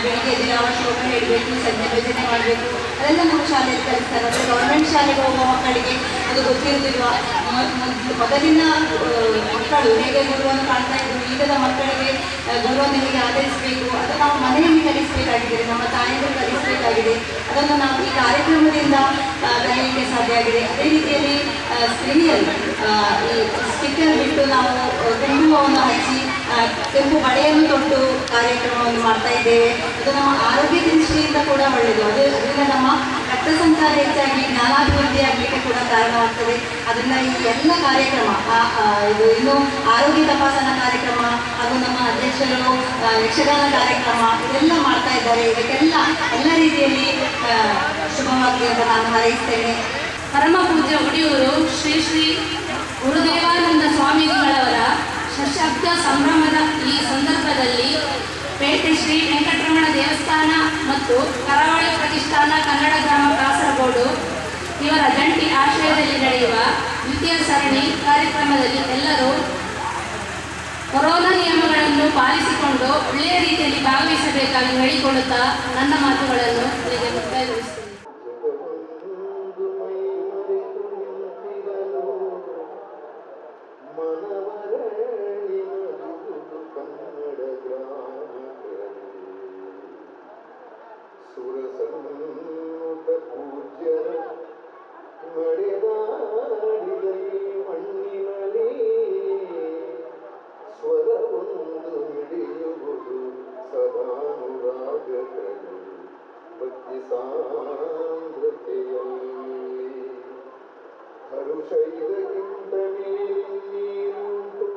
ಬೆಳಿಗ್ಗೆ ಎದ್ದು ಯಾವ ಶ್ಲೋಕ ಹೇಳಬೇಕು, ಸಂಜೆ ಭಜನೆ ಮಾಡಬೇಕು, ಅದೆಲ್ಲ ನಮ್ಮ ಶಾಲೆಯಲ್ಲಿ ಕಲಿಸ್ತಾರೆ. ಅಂದರೆ ಗೌರ್ಮೆಂಟ್ ಶಾಲೆಗೆ ಹೋಗುವ ಮಕ್ಕಳಿಗೆ ಅದು ಗೊತ್ತಿರುವುದಿಲ್ಲ. ಮೊದಲಿನ ಮಕ್ಕಳು ಹೇಗೆ ಗುರುವನ್ನು ಕಾಣ್ತಾ ಇದ್ರು, ಈಗದ ಮಕ್ಕಳಿಗೆ ಗುರುವನ್ನು ಹೇಗೆ ಆಧರಿಸಬೇಕು ಅದನ್ನು ನಾವು ಮನೆಯಲ್ಲಿ ಕಲಿಸಬೇಕಾಗಿದೆ, ನಮ್ಮ ತಾಯಿಯವರು ಕಲಿಸಬೇಕಾಗಿದೆ. ಅದನ್ನು ನಾವು ಈ ಕಾರ್ಯಕ್ರಮದಿಂದ ಕಲಿಯಲಿಕ್ಕೆ ಸಾಧ್ಯ ಆಗಿದೆ. ಅದೇ ರೀತಿಯಲ್ಲಿ ಸ್ತ್ರೀಯರು ಈ ಸ್ಟಿಕ್ಕರ್ ಬಿಟ್ಟು ನಾವು ಕುಂಕುಮವನ್ನು ಹಚ್ಚಿ ಕೆಂಪು ಬಳೆಯನ್ನು ತೊಟ್ಟು ಕಾರ್ಯಕ್ರಮವನ್ನು ಮಾಡ್ತಾ ಇದ್ದೇವೆ. ಅದು ನಮ್ಮ ಆರೋಗ್ಯ ದೃಷ್ಟಿಯಿಂದ ಕೂಡ ಒಳ್ಳೆಯದು. ಅದರಿಂದ ನಮ್ಮ ರಕ್ತ ಸಂಚಾರ ಹೆಚ್ಚಾಗಿ ಜ್ಞಾನಾಭಿವೃದ್ಧಿ ಆಗಲಿಕ್ಕೆ ಕೂಡ ಕಾರಣವಾಗ್ತದೆ. ಅದರಿಂದ ಈ ಎಲ್ಲ ಕಾರ್ಯಕ್ರಮ, ಇದು ಇನ್ನು ಆರೋಗ್ಯ ತಪಾಸಣಾ ಕಾರ್ಯಕ್ರಮ ಹಾಗೂ ನಮ್ಮ ಅಧ್ಯಕ್ಷರು ಯಕ್ಷಗಾನ ಕಾರ್ಯಕ್ರಮ ಇದೆಲ್ಲ ಮಾಡ್ತಾ ಇದ್ದಾರೆ. ಇದಕ್ಕೆಲ್ಲ ಎಲ್ಲ ರೀತಿಯಲ್ಲಿ ಶುಭವಾಗಲಿ ಅಂತ ನಾನು ಹಾರೈಸ್ತೇನೆ. ಪರಮ ಪೂಜ್ಯ ಒಡಿಯೂರು ಶ್ರೀ ಶ್ರೀ ಗುರುದೇವಾನಂದ ಸ್ವಾಮೀಜಿಗಳವರ ಶತಾಬ್ದ ಸಂಭ್ರಮದ ಈ ಸಂದರ್ಭದಲ್ಲಿ ಪೇಟೆ ಶ್ರೀ ವೆಂಕಟರಮಣ ದೇವಸ್ಥಾನ ಮತ್ತು ಕರಾವಳಿ ಪ್ರತಿಷ್ಠಾನ ಕನ್ನಡ ಗ್ರಾಮ ಕಾಸರಗೋಡು ಇವರ ಜಂಟಿ ಆಶ್ರಯದಲ್ಲಿ ನಡೆಯುವ ದ್ವಿತೀಯ ಸರಣಿ ಕಾರ್ಯಕ್ರಮದಲ್ಲಿ ಎಲ್ಲರೂ ಕೊರೋನಾ ನಿಯಮಗಳನ್ನು ಪಾಲಿಸಿಕೊಂಡು ಒಳ್ಳೆಯ ರೀತಿಯಲ್ಲಿ ಭಾಗವಹಿಸಬೇಕಾಗಿ ಹೇಳಿಕೊಳ್ಳುತ್ತಾ ನನ್ನ ಮಾತುಗಳನ್ನು ಇಲ್ಲಿಗೆ ಮುಕ್ತಾಯಗೊಳಿಸುತ್ತೇನೆ. ಭಕ್ತಿ ಸಾ ವರುಷ ಇದಕ್ಕಿಂತ ಮೇಲಿನ್ನೇನುಂಟು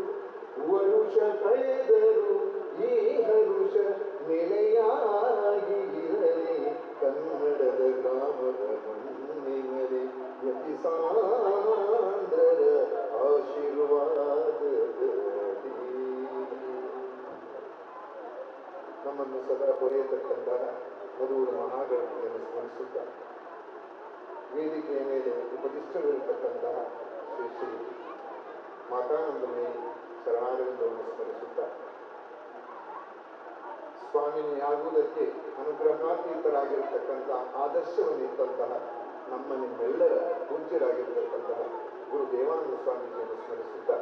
ವರುಷ ಕಳೆದರು ಈ ಹರುಷ ನೆಲೆಯಾಗಿ ಇರಲಿ ಕನ್ನಡದ ಗ್ರಾಮದ ಮಣ್ಣಿನರೆ ಯತಿ ಸಾಂದ್ರರ ಆಶೀರ್ವಾದದಲ್ಲಿ ನಮ್ಮನ್ನು ಸದಾ ಕೊರೆಯತಕ್ಕಂತಹ ಮಧುರ ಮಹಾಗಣಪತಿಯನ್ನು ಸ್ಮರಿಸುತ್ತಾ ವೇದಿಕೆಯ ಮೇಲೆ ಉಪದಿಷ್ಟವಿರತಕ್ಕಂತಹ ಶ್ರೀ ಶ್ರೀ ಮಾತಾನಂದಮೇ ಶರಣಾನಂದವನ್ನು ಸ್ಮರಿಸುತ್ತಾ ಸ್ವಾಮಿನಿಯಾಗುವುದಕ್ಕೆ ಅನುಗ್ರಹಾತೀತರಾಗಿರತಕ್ಕಂತಹ ಆದರ್ಶವನ್ನಿತ್ತಂತಹ ನಮ್ಮ ನಿಮ್ಮೆಲ್ಲರ ಪೂಜ್ಯರಾಗಿರತಕ್ಕಂತಹ ಗುರು ದೇವಾನಂದ ಸ್ವಾಮೀಜಿಯನ್ನು ಸ್ಮರಿಸುತ್ತಾ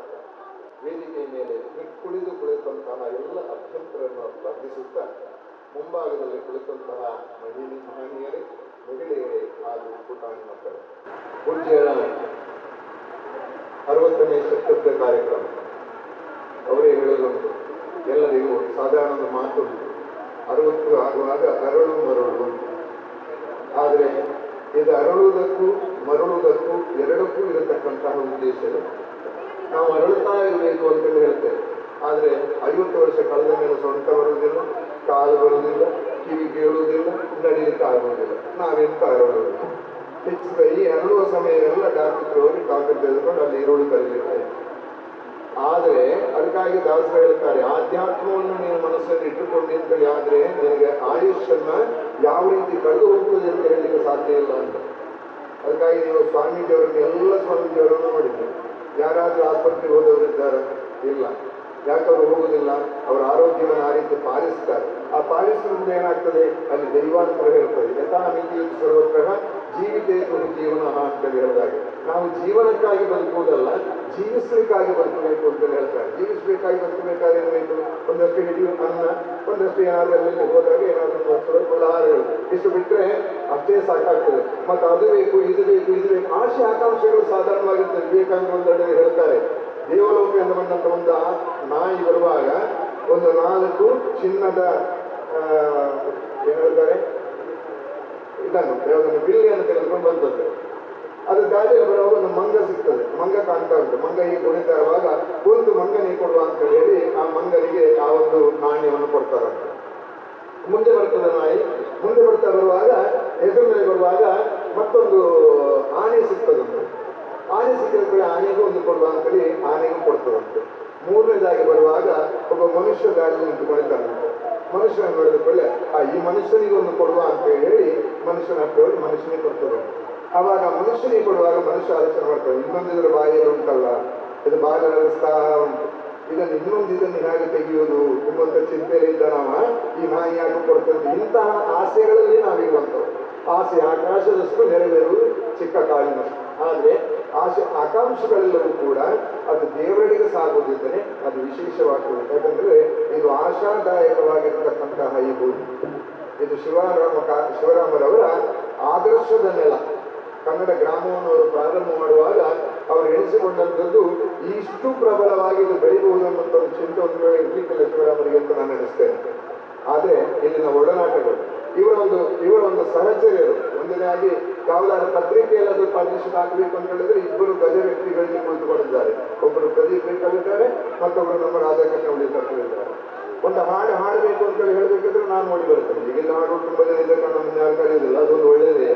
ವೇದಿಕೆಯ ಮೇಲೆ ಕುಳಿದು ಕುಳಿತಂತಹ ಎಲ್ಲ ಅಭ್ಯಂತರನ್ನು ಪ್ರಾರ್ಥಿಸುತ್ತಾ ಮುಂಭಾಗದಲ್ಲಿ ಕುಳಿತಂತಹ ಮಹನೀಯರೇ ಮಹಿಳೆಯರೇ ಹಾಗೂ ಪುಟಾಣಿ ಮಕ್ಕಳು ಪೂಜ್ಯರ 60ನೇ ಶತಕ ಕಾರ್ಯಕ್ರಮ ಅವರೇ ಹೇಳೋದುಂಟು ಎಲ್ಲರಿಗೂ ಸಾಧಾರಣ ಒಂದು ಮಾತು 60 ಆಗುವಾಗ ಅರಳು ಮರಳು ಆದರೆ ಇದು ಅರಳುವುದಕ್ಕೂ ಮರಳುವುದಕ್ಕೂ ಎರಡಕ್ಕೂ ಇರತಕ್ಕಂತಹ ಉದ್ದೇಶಗಳು ನಾವು ಅರಳುತ್ತಾ ಇರಬೇಕು ಅಂತೇಳಿ ಹೇಳ್ತೇವೆ ಆದರೆ 50 ವರ್ಷ ಕಳೆದ ಮೇಲೆ ಸೊಂಟ ಬರುವುದಿಲ್ಲ ಕಾಲು ಬರುವುದಿಲ್ಲ ಕಿವಿ ಕೇಳುವುದಿಲ್ಲ ನಡೀಲಿಕ್ಕೆ ಆಗುವುದಿಲ್ಲ ನಾವೆಂತ ಅರಳುವುದು ಹೆಚ್ಚು ಈ ಅರಳುವ ಸಮಯವೆಲ್ಲ ಡಾಕ್ಟರ್ ಹೋಗಿ ಡಾಕ್ಟರ್ ತೆಗೆದುಕೊಂಡು ಅಲ್ಲಿ ಈರುಳ್ಳಿ ಕಲಿಲಿರ್ತೇವೆ ಆದರೆ ಅದಕ್ಕಾಗಿ ದಾಸರು ಹೇಳ್ತಾರೆ ಆಧ್ಯಾತ್ಮವನ್ನು ನೀನು ಮನಸ್ಸನ್ನು ಇಟ್ಟುಕೊಂಡು ಅಂತೇಳಿ ಆದ್ರೆ ನಿನಗೆ ಆಯುಷ್ಯನ್ನ ಯಾವ ರೀತಿ ಕಳೆದು ಹೋಗ್ತದೆ ಅಂತ ಹೇಳಲಿಕ್ಕೆ ಸಾಧ್ಯ ಇಲ್ಲ ಅಂತ ಅದಕ್ಕಾಗಿ ನೀವು ಸ್ವಾಮೀಜಿಯವರನ್ನು ಎಲ್ಲ ಸ್ವಾಮೀಜಿಯವರನ್ನು ನೋಡಿದ್ದೀವಿ ಯಾರಾದ್ರೂ ಆಸ್ಪತ್ರೆಗೆ ಹೋದವರಿದ್ದಾರೆ ಇಲ್ಲ ಯಾಕೆ ಅವರು ಹೋಗುದಿಲ್ಲ ಅವರ ಆರೋಗ್ಯವನ್ನು ಆ ರೀತಿ ಪಾಲಿಸ್ತಾರೆ ಆ ಪಾಲಿಸುವುದರಿಂದ ಏನಾಗ್ತದೆ ಅಲ್ಲಿ ದೈವಾನುಗ್ರಹ ಇರ್ತದೆ ಯಥಾ ಮಿತಿ ಸರ್ವಗ್ರಹ ಜೀವಿತೇತು ಜೀವನ ಅಂತೇಳಿ ಹೇಳಿದಾಗೆ ನಾವು ಜೀವನಕ್ಕಾಗಿ ಬದುಕುವುದಲ್ಲ ಜೀವಿಸ್ಲಿಕ್ಕಾಗಿ ಬದುಕಬೇಕು ಅಂತೇಳಿ ಹೇಳ್ತಾರೆ ಜೀವಿಸ್ಬೇಕಾಗಿ ಬದುಕಬೇಕಾದ್ರೆ ಏನು ಬೇಕು ಒಂದಷ್ಟು ಹಿಡಿಯು ಅನ್ನ ಒಂದಷ್ಟು ಏನಾದ್ರೂ ಅಲ್ಲಿ ಹೋದಾಗ ಏನಾದ್ರೂ ಆಹಾರಗಳು ಇಷ್ಟು ಬಿಟ್ಟರೆ ಅಷ್ಟೇ ಸಾಕಾಗ್ತದೆ ಮತ್ತೆ ಅದು ಬೇಕು ಇದು ಬೇಕು ಇದು ಬೇಕು ಆಶೆ ಆಕಾಂಕ್ಷೆಗಳು ಸಾಧಾರಣವಾಗಿರ್ತದೆ ವಿವೇಕಾನಂದ ಒಂದೆಡೆ ಹೇಳ್ತಾರೆ ದೇವಲೋಕದಿಂದ ಬಂದಂತ ಒಂದು ನಾಯಿ ಬರುವಾಗ ಒಂದು 4 ಚಿನ್ನದ ಏನ್ ಹೇಳ್ತಾರೆ ಇದನ್ನು ಬಿಲ್ಲಿಯನ್ನು ತೆಗೆದುಕೊಂಡು ಬಂದದ್ದು ಅದು ದಾರಿಯಲ್ಲಿ ಬರುವಾಗ ಒಂದು ಮಂಗ ಸಿಗ್ತದೆ ಮಂಗ ಕಾಣ್ತಾ ಉಂಟು ಮಂಗ ಹೀಗೆ ಕುಣಿತಾ ಇರುವಾಗ ಒಂದು ಮಂಗನಿಗೆ ಕೊಡುವ ಅಂತ ಹೇಳಿ ಆ ಮಂಗನಿಗೆ ಆ ಒಂದು ನಾಣ್ಯವನ್ನು ಕೊಡ್ತಾರಂತೆ ಮುಂದೆ ಬರ್ತದೆ ನಾಯಿ ಮುಂದೆ ಬರ್ತಾ ಬರುವಾಗ ಎದುರು ಮೇಲೆ ಬರುವಾಗ ಮತ್ತೊಂದು ಆನೆ ಸಿಗ್ತದಂತೆ ಆನೆ ಸಿಕ್ಕಿದ ಆನೆಗೂ ಒಂದು ಕೊಡುವ ಅಂತೇಳಿ ಆನೆಗೂ ಕೊಡ್ತದಂತೆ ಮೂರನೇದಾಗಿ ಬರುವಾಗ ಒಬ್ಬ ಮನುಷ್ಯ ದಾರಿಯಲ್ಲಿ ನಿಂತುಕೊಂಡಿದ್ದಾನಂತೆ ಮನುಷ್ಯನ ನೋಡಿದ ಕೂಡಲೇ ಈ ಮನುಷ್ಯನಿಗೆ ಒಂದು ಕೊಡುವ ಅಂತ ಹೇಳಿ ಮನುಷ್ಯನ ಹತ್ತಿರ ಮನುಷ್ಯನಿಗೆ ಕೊಡ್ತದೆ ಆವಾಗ ಮನುಷ್ಯನಿಗೆ ಕೊಡುವಾಗ ಮನುಷ್ಯ ಆಲೋಚನೆ ಮಾಡ್ತಾರೆ ಇನ್ನೊಂದಿದ್ರ ಬಾಯಲ್ಲಿ ಉಂಟಲ್ಲ ಇದು ಬಾಯಲ್ಲಿ ನಡೆಸ್ತಾ ಉಂಟು ಇದನ್ನು ಹೇಗೆ ತೆಗೆಯುವುದು ಎಂಬಂತ ಚಿಂತೆಯಲ್ಲಿ ಇದ್ದ ಈ ನಾಯಿ ಯಾಕೆ ಕೊಡ್ತದೆ ಇಂತಹ ಆಸೆಗಳಲ್ಲಿ ನಾವಿರುವಂಥವು ಆಸೆ ಆಕಾಶದಷ್ಟು ನೆರವೇರುವುದು ಚಿಕ್ಕ ಕಾಲಿನಷ್ಟು ಆದರೆ ಆಸೆ ಆಕಾಂಕ್ಷೆಗಳೆಲ್ಲವೂ ಕೂಡ ಅದು ದೇವರಡಿಗೆ ಸಾಗುವುದಿದ್ದರೆ ಅದು ವಿಶೇಷವಾಗ್ತದೆ ಯಾಕಂದ್ರೆ ಇದು ಆಶಾದಾಯಕವಾಗಿರ್ತಕ್ಕಂತಹ ಈ ಭೂಮಿ ಇದು ಶಿವರಾಮರವರ ಆದರ್ಶದ ನೆಲ ಕನ್ನಡ ಗ್ರಾಮವನ್ನು ಅವರು ಪ್ರಾರಂಭ ಮಾಡುವಾಗ ಅವರು ಎಣಿಸಿಕೊಂಡಂಥದ್ದು ಇಷ್ಟು ಪ್ರಬಲವಾಗಿ ಇದು ಬೆಳೆಯಬಹುದು ಅನ್ನುವಂಥ ಒಂದು ಚಿಂತೆ ಒಂದು ವೇಳೆ ಇರ್ಲಿಕ್ಕಿಲ್ಲ ಶಿವರಾಮರಿಗೆ ಅಂತ ನಾನು ಎಣಿಸ್ತೇನೆ ಆದರೆ ಇಲ್ಲಿನ ಒಡನಾಟಗಳು ಇವರ ಒಂದು ಸಹಚರ್ಯರು ಒಂದನೇದಾಗಿ ಯಾವುದಾದ್ರೂ ಪತ್ರಿಕೆಯಲ್ಲಿ ಅದು ಪಬ್ಲಿಷ್ ಆಗಬೇಕು ಅಂತ ಹೇಳಿದ್ರೆ ಇಬ್ಬರು ಗಜ ವ್ಯಕ್ತಿಗಳಿಗೆ ಕುಳಿತುಕೊಂಡಿದ್ದಾರೆ ಒಬ್ಬರು ಪ್ರದೀಪ್ ಬೇಕಾಗಿದ್ದಾರೆ ಮತ್ತೊಬ್ಬರು ನಮ್ಮ ರಾಧಾಕೃಷ್ಣ ಉಳಿತಾರೆ ಒಂದು ಹಾಡು ಹಾಡಬೇಕು ಅಂತೇಳಿ ಹೇಳಬೇಕಿದ್ರೆ ನಾನು ನೋಡಿ ಬರ್ತೇನೆ ಈಗಿನ ಹಾಡು ತುಂಬ ಜನ ಇದೆ ಕಾರಣ ನಮ್ಮನ್ನು ಯಾರು ಕರೆಯೋದಿಲ್ಲ ಅದೊಂದು ಒಳ್ಳೆಯದೇ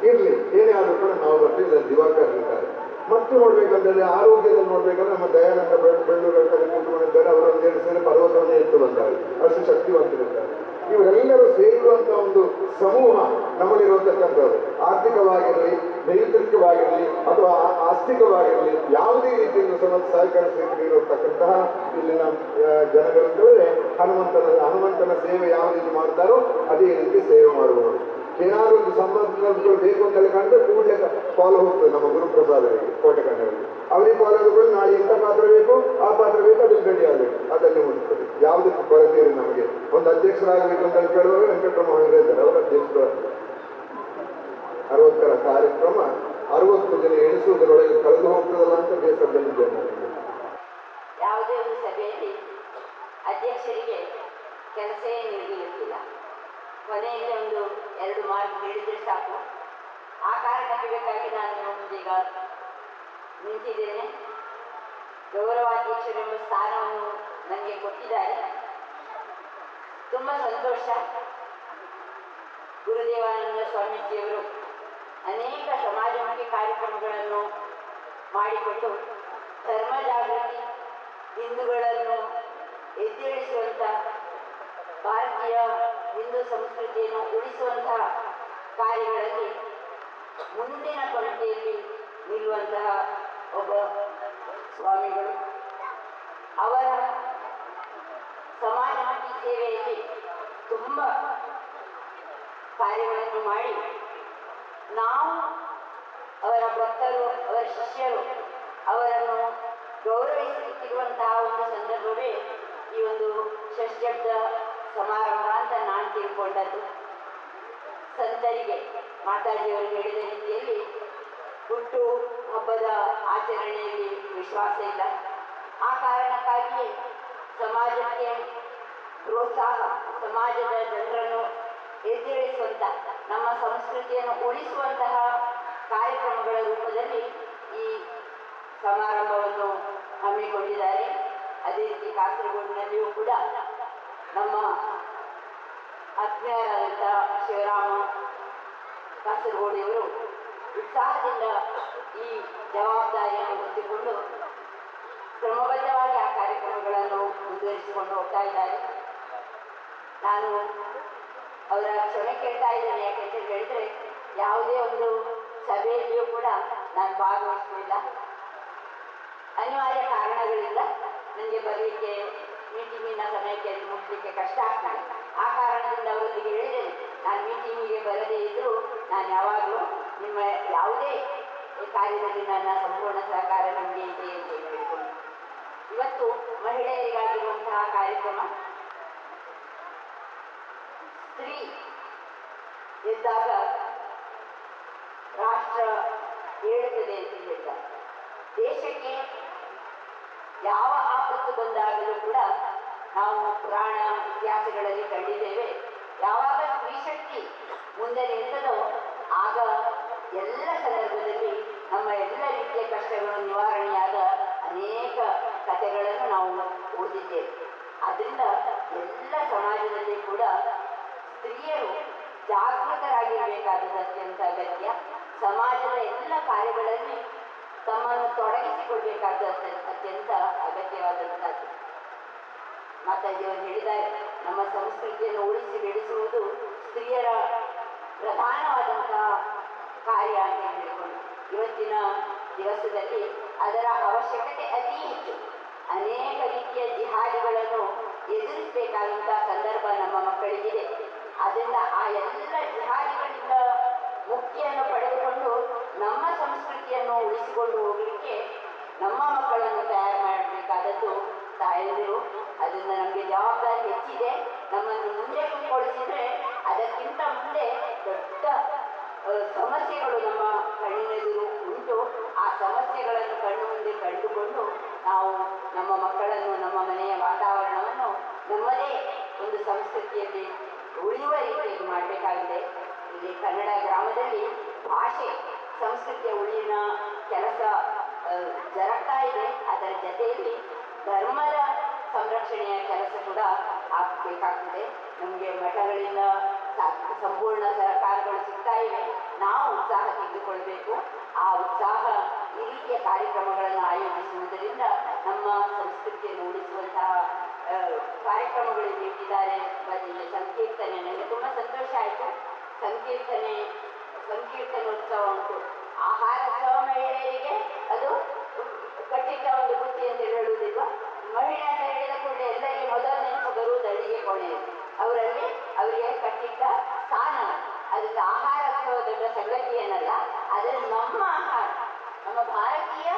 ಇರಲಿ ಏನೇ ಆದರೂ ಕೂಡ ನಾವು ಬರ್ತೀವಿ ಇದರಲ್ಲಿ ದಿವಾಕರ್ ಇರ್ತಾರೆ ಮತ್ತು ನೋಡ್ಬೇಕಂದ್ರೆ ಆರೋಗ್ಯದಲ್ಲಿ ನೋಡ್ಬೇಕಂದ್ರೆ ನಮ್ಮ ದಯಾನಂದ ಬೆಳ್ಳೂರ ಕಡೆ ಕೂತ್ಕೊಂಡಿದ್ದಾರೆ ಅವರು ಒಂದೇನು ಸೇರಿ ಪರ್ವತವನ್ನೇ ಎತ್ತು ಬಂದ್ದಾರೆ ಅಷ್ಟು ಶಕ್ತಿವಂತರಿದ್ದಾರೆ ಇವರೆಲ್ಲರೂ ಸೇರಿರುವಂತ ಒಂದು ಸಮೂಹ ನಮ್ಮಲ್ಲಿರುವಂತಕ್ಕಂಥದ್ದು ಆರ್ಥಿಕವಾಗಿರಲಿ ನೈತಿಕವಾಗಿರಲಿ ಅಥವಾ ಆಸ್ತಿಕವಾಗಿರಲಿ ಯಾವುದೇ ರೀತಿಯಿಂದ ಸಹಕರಿಸಿರತಕ್ಕಂತಹ ಇಲ್ಲಿನ ಜನಗಳಂತಂದ್ರೆ ಹನುಮಂತನ ಸೇವೆ ಯಾವ ರೀತಿ ಮಾಡ್ತಾರೋ ಅದೇ ರೀತಿ ಸೇವೆ ಮಾಡುವವರು ಏನಾದರೂ ಒಂದು ಸಂಬಂಧಗಳು ಬೇಕು ಅಂತ ಹೇಳಿ ಕಂಡ್ರೆ ಕೂಡಲೇ ಫಾಲೋ ಹೋಗ್ತದೆ ನಮ್ಮ ಗುರುಪ್ರಸಾದರಿಗೆ ಕೋಟೆಕಣ್ಣವರಿಗೆ ಅವರಿಗೆ ಫಾಲೋ ಆಗೋದು ನಾಳೆ ಇಂಥ ಪಾತ್ರ ಬೇಕು ಆ ಪಾತ್ರ ಬೇಕು ಅದಲ್ಲಿ ರೆಡಿ ಆಗಬೇಕು ಅದನ್ನೇ ಮುಗಿಸ್ತದೆ ಯಾವುದಕ್ಕೆ ಕೊರತೆ ಇದೆ ನಮಗೆ ಒಂದು ಅಧ್ಯಕ್ಷರಾಗಬೇಕು ಅಂತ ಕೇಳುವಾಗ ವೆಂಕಟರಮಣ ಇದ್ದಾರೆ ಅವರು ಅಧ್ಯಕ್ಷರು 60ರ ಕಾರ್ಯಕ್ರಮ 60 ಜನ ಎಣಿಸುವುದರೊಳಗೆ ಕಳೆದು ಹೋಗ್ತದಲ್ಲ ಅಂತ ಬೇಸರದಲ್ಲಿದ್ದೇನೆ ನನಗೆ ಯಾವುದೇ ಒಂದು ಸಭೆಯಲ್ಲಿ ಅಧ್ಯಕ್ಷರಿಗೆ ಕೆಲಸವೇ ನೀಡಲಿಕ್ಕಿಲ್ಲ ಕೊನೆಯಲ್ಲಿ ಒಂದು 2 ಮಾರ್ಕ್ ಹೇಳಿದ್ರೆ ಸಾಕು ಆ ಕಾರಣಕ್ಕೆ ಬೇಕಾಗಿ ನಾನು ಈಗ ನಿಂತಿದ್ದೇನೆ. ಗೌರವಾಧ್ಯಕ್ಷರೆಂಬ ಸ್ಥಾನವನ್ನು ನನಗೆ ಕೊಟ್ಟಿದ್ದಾರೆ. ತುಂಬ ಸಂತೋಷ. ಗುರುದೇವಾನಂದ ಸ್ವಾಮೀಜಿಯವರು ಅನೇಕ ಸಮಾಜಮುಖಿ ಕಾರ್ಯಕ್ರಮಗಳನ್ನು ಮಾಡಿಕೊಂಡು ಧರ್ಮ ಜಾಗೃತಿ, ಹಿಂದೂಗಳನ್ನು ಎದ್ದೇಳಿಸುವಂಥ, ಭಾರತೀಯ ಹಿಂದೂ ಸಂಸ್ಕೃತಿಯನ್ನು ಉಳಿಸುವಂತಹ ಕಾರ್ಯಗಳಲ್ಲಿ ಮುಂದಿನ ಪಂಕ್ತಿಯಲ್ಲಿ ನಿಲ್ಲುವಂತಹ ಒಬ್ಬ ಸ್ವಾಮಿಗಳು. ಅವರ ಸಮಾಜಮುಖಿ ಸೇವೆಯಲ್ಲಿ ತುಂಬ ಕಾರ್ಯಗಳನ್ನು ಮಾಡಿ ನಾವು ಅವರ ಭಕ್ತರು, ಅವರ ಶಿಷ್ಯರು ಅವರನ್ನು ಗೌರವಿಸುತ್ತಿರುವಂತಹ ಒಂದು ಸಂದರ್ಭವೇ ಈ ಒಂದು ಷಷ್ಠಬ್ದ ಸಮಾರಂಭ ಅಂತ ನಾನು ತಿಳ್ಕೊಂಡದ್ದು. ಸಂತರಿಗೆ ಮಾತಾಜಿಯವರು ಹೇಳಿದ ರೀತಿಯಲ್ಲಿ ಹುಟ್ಟು ಹಬ್ಬದ ಆಚರಣೆಯಲ್ಲಿ ವಿಶ್ವಾಸ ಇಲ್ಲ. ಆ ಕಾರಣಕ್ಕಾಗಿಯೇ ಸಮಾಜಕ್ಕೆ ಪ್ರೋತ್ಸಾಹ, ಸಮಾಜದ ಜನರನ್ನು ಎದ್ದೇಳಿಸುವಂಥ, ನಮ್ಮ ಸಂಸ್ಕೃತಿಯನ್ನು ಉಳಿಸುವಂತಹ ಕಾರ್ಯಕ್ರಮಗಳ ರೂಪದಲ್ಲಿ ಈ ಸಮಾರಂಭವನ್ನು ಹಮ್ಮಿಕೊಂಡಿದ್ದಾರೆ. ಅದೇ ರೀತಿ ಕಾಸರಗೋಡಿನಲ್ಲಿಯೂ ಕೂಡ ನಮ್ಮ ಆತ್ಮೀಯರಾದಂಥ ಶಿವರಾಮ ಕಾಸರಗೋಡಿಯವರು ಉತ್ಸಾಹದಿಂದ ಈ ಜವಾಬ್ದಾರಿಯನ್ನು ಹೊತ್ತುಕೊಂಡು ಕ್ರಮಬದ್ಧವಾಗಿ ಆ ಕಾರ್ಯಕ್ರಮಗಳನ್ನು ಮುಂದುವರಿಸಿಕೊಂಡು ಹೋಗ್ತಾ ಇದ್ದಾರೆ. ನಾನು ಅವರ ಕ್ಷಮೆ ಕೇಳ್ತಾ ಇದ್ದೇನೆ. ಯಾಕೆಂತ ಹೇಳಿದರೆ ಯಾವುದೇ ಒಂದು ಸಭೆಯಲ್ಲಿಯೂ ಕೂಡ ನಾನು ಭಾಗವಹಿಸಲಿಲ್ಲ. ಅನಿವಾರ್ಯ ಕಾರಣಗಳಿಂದ ನನಗೆ ಬರಲಿಕ್ಕೆ, ಮೀಟಿಂಗಿನ ಸಮಯಕ್ಕೆ ಅದು ಮುಟ್ಟಲಿಕ್ಕೆ ಕಷ್ಟ ಆಗ್ತದೆ. ಆ ಕಾರಣದಿಂದ ಅವರೊಂದಿಗೆ ಹೇಳಿದ್ದೇನೆ, ನಾನು ಮೀಟಿಂಗಿಗೆ ಬರದೇ ಇದ್ದರೂ ನಾನು ಯಾವಾಗಲೂ ನಿಮ್ಮ ಯಾವುದೇ ಕಾರ್ಯದಲ್ಲಿ ನನ್ನ ಸಂಪೂರ್ಣ ಸಹಕಾರ ನಮಗೆ ಇದೆ ಅಂತ ಹೇಳಿಕೊಂಡು, ಇವತ್ತು ಮಹಿಳೆಯರಿಗಾಗಿರುವಂತಹ ಕಾರ್ಯಕ್ರಮ ಸ್ತ್ರೀ ಎದ್ದಾಗ ರಾಷ್ಟ್ರ ಏಳುತ್ತದೆ ಅಂತ ಹೇಳಿದ್ದಾರೆ. ದೇಶಕ್ಕೆ ಯಾವ ಆಪತ್ತು ಬಂದಾಗಲೂ ಕೂಡ ನಾವು ಪುರಾಣ ಇತಿಹಾಸಗಳಲ್ಲಿ ಕಂಡಿದ್ದೇವೆ, ಯಾವಾಗ ಸ್ತ್ರೀ ಶಕ್ತಿ ಮುಂದೆ ನಿಂತದೋ ಆಗ ಎಲ್ಲ ಸಂದರ್ಭದಲ್ಲಿ ನಮ್ಮ ಎಲ್ಲ ರೀತಿಯ ಕಷ್ಟಗಳು ನಿವಾರಣೆಯಾದ ಅನೇಕ ಕಥೆಗಳನ್ನು ನಾವು ಓದಿದ್ದೇವೆ. ಆದ್ದರಿಂದ ಎಲ್ಲ ಸಮಾಜದಲ್ಲಿ ಕೂಡ ಸ್ತ್ರೀಯರು ಜಾಗೃತರಾಗಿರಬೇಕಾದದ್ದು ಅತ್ಯಂತ ಅಗತ್ಯ. ಸಮಾಜದ ಎಲ್ಲ ಕಾರ್ಯಗಳಲ್ಲಿ ತಮ್ಮನ್ನು ತೊಡಗಿಸಿಕೊಳ್ಬೇಕಾದದ್ದು ಅತ್ಯಂತ ಅಗತ್ಯವಾದಂಥದ್ದು. ಮಾತಾಜಿಯವರು ಹೇಳಿದ್ದಾರೆ, ನಮ್ಮ ಸಂಸ್ಕೃತಿಯನ್ನು ಉಳಿಸಿ ಬೆಳೆಸುವುದು ಸ್ತ್ರೀಯರ ಪ್ರಧಾನವಾದಂತಹ ಕಾರ್ಯ ಅಂತ ಹೇಳಿಕೊಂಡು ಇವತ್ತಿನ ದಿವಸದಲ್ಲಿ ಅದರ ಅವಶ್ಯಕತೆ ಅತಿ ಹೆಚ್ಚು. ಅನೇಕ ರೀತಿಯ ಜಿಹಾದಿಗಳನ್ನು ಎದುರಿಸಬೇಕಾದಂತಹ ಸಂದರ್ಭ ನಮ್ಮ ಮಕ್ಕಳಿಗಿದೆ. ಅದರಿಂದ ಆ ಎಲ್ಲ ಜಿಹಾದಿಗಳಿಂದ ಮುಕ್ತಿಯನ್ನು ಪಡೆದುಕೊಂಡು ನಮ್ಮ ಸಂಸ್ಕೃತಿಯನ್ನು ಉಳಿಸಿಕೊಂಡು ಹೋಗಲಿಕ್ಕೆ ನಮ್ಮ ಮಕ್ಕಳನ್ನು ತಯಾರು ಮಾಡಬೇಕಾದದ್ದು ತಾಯಂದಿರು. ಅದರಿಂದ ನಮಗೆ ಜವಾಬ್ದಾರಿ ಹೆಚ್ಚಿದೆ. ನಮ್ಮನ್ನು ಮುಂದೆ ಕೂತ್ಕೊಳಿಸಿದರೆ ಅದಕ್ಕಿಂತ ಮುಂದೆ ದೊಡ್ಡ ಸಮಸ್ಯೆಗಳು ನಮ್ಮ ಕಣ್ಣಿನೆದುರು ಉಂಟು. ಆ ಸಮಸ್ಯೆಗಳನ್ನು ಕಣ್ಣು ಮುಂದೆ ಕಂಡುಕೊಂಡು ನಾವು ನಮ್ಮ ಮಕ್ಕಳನ್ನು, ನಮ್ಮ ಮನೆಯ ವಾತಾವರಣವನ್ನು ನಮ್ಮದೇ ಒಂದು ಸಂಸ್ಕೃತಿಯಲ್ಲಿ ಉಳಿಯುವ ರೀತಿಯಲ್ಲಿ ಮಾಡಬೇಕಾಗಿದೆ. ಇಲ್ಲಿ ಕನ್ನಡ ಗ್ರಾಮದಲ್ಲಿ ಭಾಷೆ, ಸಂಸ್ಕೃತಿಯ ಉಳಿವಿನ ಕೆಲಸ ಜರುಗ್ತಾ ಇದೆ. ಅದರ ಜೊತೆಯಲ್ಲಿ ಧರ್ಮದ ಸಂರಕ್ಷಣೆಯ ಕೆಲಸ ಕೂಡ ಆಗಬೇಕಾಗ್ತದೆ. ನಮಗೆ ಮಠಗಳಿಂದ ಸಂಪೂರ್ಣ ಸಹಕಾರಗಳು ಸಿಗ್ತಾ ಇವೆ. ನಾವು ಉತ್ಸಾಹ ತೆಗೆದುಕೊಳ್ಬೇಕು. ಆ ಉತ್ಸಾಹ ಈ ರೀತಿಯ ಕಾರ್ಯಕ್ರಮಗಳನ್ನು ಆಯೋಜಿಸುವುದರಿಂದ ನಮ್ಮ ಸಂಸ್ಕೃತಿಯನ್ನು ಉಳಿಸುವಂತಹ ಕಾರ್ಯಕ್ರಮಗಳಿಗೆ ಇಟ್ಟಿದ್ದಾರೆ. ಸಂಕೀರ್ತನೆ, ನನಗೆ ತುಂಬ ಸಂತೋಷ ಆಯಿತು. ಸಂಕೀರ್ತನೋತ್ಸವ ಉಂಟು. ಆಹಾರೋತ್ಸವ ಮಹಿಳೆಯರಿಗೆ ಅದು ಕಟ್ಟಿಟ್ಟ ಒಂದು ಬುತ್ತಿ ಅಂತ ಹೇಳುವುದಿಲ್ಲ. ಮಹಿಳೆ ಅಂತ ಹೇಳಿದ ಕೂಡಲೇ ಎಲ್ಲರಿಗೆ ಮೊದಲು ನೆನಪು ಬರುವುದು ಅಡಿಗೆ ಕೋಣೆಯಲ್ಲಿ. ಅವರಿಗೆ ಕಟ್ಟಿಟ್ಟ ಸ್ಥಾನ. ಅದಕ್ಕೆ ಆಹಾರೋತ್ಸವ ದೊಡ್ಡ ಸಂಗತಿ ಏನಲ್ಲ. ಆದರೆ ನಮ್ಮ ಆಹಾರ, ನಮ್ಮ ಭಾರತೀಯ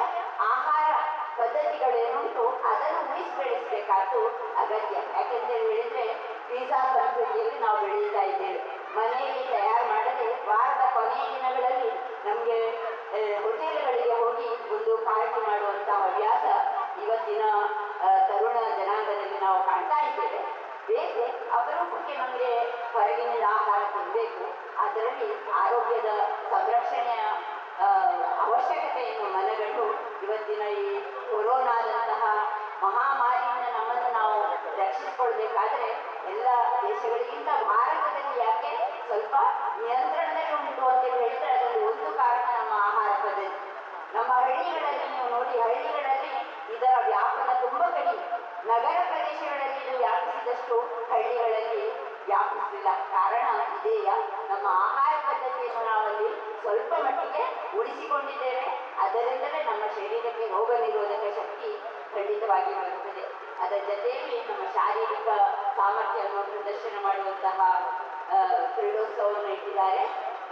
ಆಹಾರ ಪದ್ಧತಿಗಳೇನುಂಟು ಅದನ್ನು ಉಳಿಸಿ ಬೆಳೆಸಬೇಕಾದ್ದು ಅಗತ್ಯ. ಯಾಕೆಂತ ಹೇಳಿದ್ರೆ ಪಿಜ್ಜಾ ಸಂಸ್ಕೃತಿಯಲ್ಲಿ ನಾವು ಬೆಳೀತಾ ಇದ್ದೇವೆ. ಮನೆಯಲ್ಲಿ ತಯಾರು ಮಾಡದೆ ವಾರದ ಕೊನೆಯ ದಿನಗಳಲ್ಲಿ ನಮಗೆ ಹೋಟೆಲ್ಗಳಿಗೆ ಹೋಗಿ ಒಂದು ಪಾರ್ಟಿ ಮಾಡುವಂಥ ಹವ್ಯಾಸ ಇವತ್ತಿನ ತರುಣ ಜನಾಂಗದಲ್ಲಿ ನಾವು ಕಾಣ್ತಾ ಇದ್ದೇವೆ. ಬೇಕೆ ಅಪರೂಪಕ್ಕೆ ನಮಗೆ ಹೊರಗಿನ ಆಹಾರ ತಿನ್ನಬೇಕು. ಅದರಲ್ಲಿ ಆರೋಗ್ಯದ ಸಂರಕ್ಷಣೆಯ ಅವಶ್ಯಕತೆಯನ್ನು ಮನಗಂಡು ಇವತ್ತಿನ ಈ ಕೊರೋನಾದಂತಹ ಮಹಾಮಾರಿಯಿಂದ ನಮ್ಮನ್ನು ನಾವು ರಕ್ಷಿಸಿಕೊಳ್ಬೇಕಾದ್ರೆ ಎಲ್ಲ ದೇಶಗಳಿಗಿಂತ ಭಾರತದಲ್ಲಿ ಯಾಕೆ ಸ್ವಲ್ಪ ನಿಯಂತ್ರಣದಲ್ಲಿ ಉಂಟು ಅಂತ ಹೇಳಿದ್ರೆ ಅದರಲ್ಲಿ ಒಂದು ಕಾರಣ ನಮ್ಮ ಆಹಾರ ಪದ್ಧತಿ. ನಮ್ಮ ಹಳ್ಳಿಗಳಲ್ಲಿ ನೀವು ನೋಡಿ, ಹಳ್ಳಿಗಳಲ್ಲಿ ಇದರ ವ್ಯಾಪನ ತುಂಬ ಕಡಿಮೆ. ನಗರ ಪ್ರದೇಶಗಳಲ್ಲಿ ಇದು ವ್ಯಾಪಿಸಿದಷ್ಟು ಹಳ್ಳಿಗಳಲ್ಲಿ ವ್ಯಾಪಿಸಲಿಲ್ಲ. ಕಾರಣ ಇದೆಯಾ, ನಮ್ಮ ಆಹಾರ ಪದ್ಧತಿಯನ್ನು ನಾವಲ್ಲಿ ಸ್ವಲ್ಪ ಮಟ್ಟಿಗೆ ಉಳಿಸಿಕೊಂಡಿದ್ದೇವೆ. ಅದರಿಂದಲೇ ನಮ್ಮ ಶರೀರಕ್ಕೆ ರೋಗ ನಿರೋಧಕ ಶಕ್ತಿ ಖಂಡಿತವಾಗಿ ಬರುತ್ತದೆ. ಅದರ ಜೊತೆಯಲ್ಲಿ ನಮ್ಮ ಶಾರೀರಿಕ ಸಾಮರ್ಥ್ಯವನ್ನು ಪ್ರದರ್ಶನ ಮಾಡುವಂತಹ ಕ್ರೀಡೋತ್ಸವವನ್ನು ಇಟ್ಟಿದ್ದಾರೆ.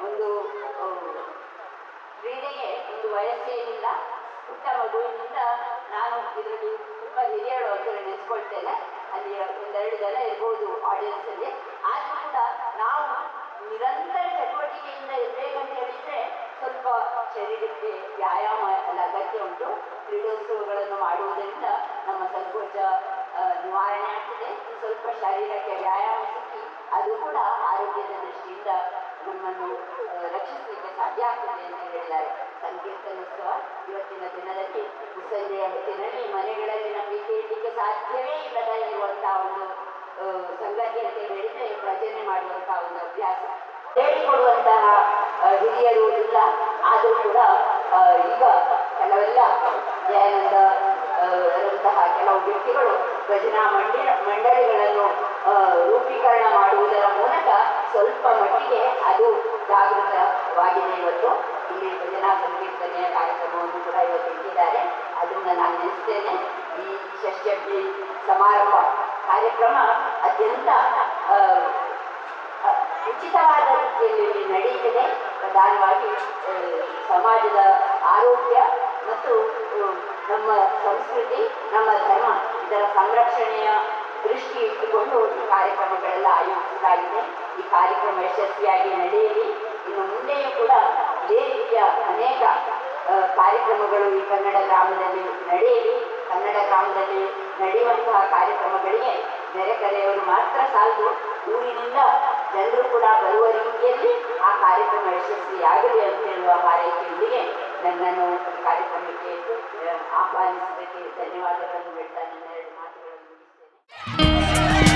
ಒಂದು ಕ್ರೀಡೆಗೆ ಒಂದು ವಯಸ್ಸೇನಿಲ್ಲ. ಪುಟ್ಟ ಮಗುವಿನಿಂದ ನಾನು ಇದರಲ್ಲಿ ತುಂಬ ಹಿರಿಯರು ಅಂತ ನೆನೆಸ್ಕೊಳ್ತೇನೆ. ಅಲ್ಲಿ ಒಂದೆರಡು ಜನ ಇರ್ಬೋದು ಆಡಿಯನ್ಸ್ ಅಲ್ಲಿ. ಆದರೂ ಕೂಡ ನಾವು ನಿರಂತರ ಚಟುವಟಿಕೆಯಿಂದ ಇರಬೇಕಂತ ಹೇಳಿದ್ರೆ ಸ್ವಲ್ಪ ಶರೀರಕ್ಕೆ ವ್ಯಾಯಾಮ ಎಲ್ಲ ಅಗತ್ಯ ಉಂಟು. ಕ್ರೀಡೋತ್ಸವಗಳನ್ನು ಮಾಡುವುದರಿಂದ ನಮ್ಮ ಸಂಕೋಚ ನಿವಾರಣೆ ಆಗ್ತದೆ. ಸ್ವಲ್ಪ ಶರೀರಕ್ಕೆ ವ್ಯಾಯಾಮ ಸಿಕ್ಕಿ ಅದು ಕೂಡ ಆರೋಗ್ಯದ ದೃಷ್ಟಿಯಿಂದ ನಮ್ಮನ್ನು ರಕ್ಷಿಸಲಿಕ್ಕೆ ಸಾಧ್ಯ ಆಗ್ತದೆ ಅಂತ ಹೇಳಿದ್ದಾರೆ. ಸಂಕೀರ್ತನೋತ್ಸವ ಇವತ್ತಿನ ದಿನದಲ್ಲಿ ಮುಸ್ಸಂಜೆಯ ಹೊತ್ತಿನಲ್ಲಿ ಮನೆಗಳಲ್ಲಿ ನಮಗೆ ಕೇಳಲಿಕ್ಕೆ ಸಾಧ್ಯವೇ ಇಲ್ಲದ ಇರುವಂತಹ ಒಂದು ಸಂಗತಿ ಅಂತ ಹೇಳಿದ್ರೆ ಭಜನೆ ಮಾಡುವಂತಹ ಒಂದು ಅಭ್ಯಾಸ ಹೇಳಿಕೊಡುವಂತಹ ಹಿರಿಯರು ಇಲ್ಲ. ಆದರೂ ಕೂಡ ಈಗ ಕೆಲವೆಲ್ಲ ದಯಾನಂದ ರಂತಹ ಕೆಲವು ವ್ಯಕ್ತಿಗಳು ಭಜನಾ ಮಂಡಳಿಗಳನ್ನು ರೂಪೀಕರಣ ಮಾಡುವುದರ ಮೂಲಕ ಸ್ವಲ್ಪ ಮಟ್ಟಿಗೆ ಅದು ಜಾಗೃತವಾಗಿದೆ. ಇವತ್ತು ಇಲ್ಲಿ ಭಜನಾ ಸಂಕೀರ್ತನೆಯ ಕಾರ್ಯಕ್ರಮವನ್ನು ಕೂಡ ಇವತ್ತು ಇಟ್ಟಿದ್ದಾರೆ. ಅದನ್ನು ನಾನು ನೆನೆಸ್ತೇನೆ. ಈ ಷಷ್ಠಿ ಸಮಾರಂಭ ಕಾರ್ಯಕ್ರಮ ಅತ್ಯಂತ ಉಚಿತವಾದ ರೀತಿಯಲ್ಲಿ ನಡೆಯುತ್ತದೆ. ಪ್ರಧಾನವಾಗಿ ಸಮಾಜದ ಆರೋಗ್ಯ ಮತ್ತು ನಮ್ಮ ಸಂಸ್ಕೃತಿ, ನಮ್ಮ ಧರ್ಮ ಇದರ ಸಂರಕ್ಷಣೆಯ ದೃಷ್ಟಿ ಇಟ್ಟುಕೊಂಡು ಈ ಕಾರ್ಯಕ್ರಮಗಳೆಲ್ಲ ಆಯೋಜಿಸಲಾಗಿದೆ. ಈ ಕಾರ್ಯಕ್ರಮ ಯಶಸ್ವಿಯಾಗಿ ನಡೆಯಲಿ. ಇನ್ನು ಮುಂದೆಯೂ ಕೂಡ ಇದೇ ರೀತಿಯ ಅನೇಕ ಕಾರ್ಯಕ್ರಮಗಳು ಈ ಕನ್ನಡ ಗ್ರಾಮದಲ್ಲಿ ನಡೆಯಲಿ. ಕನ್ನಡ ಗ್ರಾಮದಲ್ಲಿ ನಡೆಯುವಂತಹ ಕಾರ್ಯಕ್ರಮಗಳಿಗೆ ನೆರೆಕರೆಯವರು ಮಾತ್ರ ಸಾಲದು, ಊರಿನಿಂದ ಜನರು ಕೂಡ ಬರುವ ರೀತಿಯಲ್ಲಿ ಆ ಕಾರ್ಯಕ್ರಮ ಯಶಸ್ವಿಯಾಗಲಿ ಅಂತ ಹೇಳುವ ಹಾರೈಕೆಯೊಂದಿಗೆ ನನ್ನನ್ನು ಈ ಕಾರ್ಯಕ್ರಮಕ್ಕೆ ಆಹ್ವಾನಿಸಿದ್ದಕ್ಕೆ ಧನ್ಯವಾದಗಳನ್ನು ಹೇಳ್ತಾ ನನ್ನ ಎರಡು ಮಾತುಗಳನ್ನು ಮುಗಿಸ್ತೇನೆ.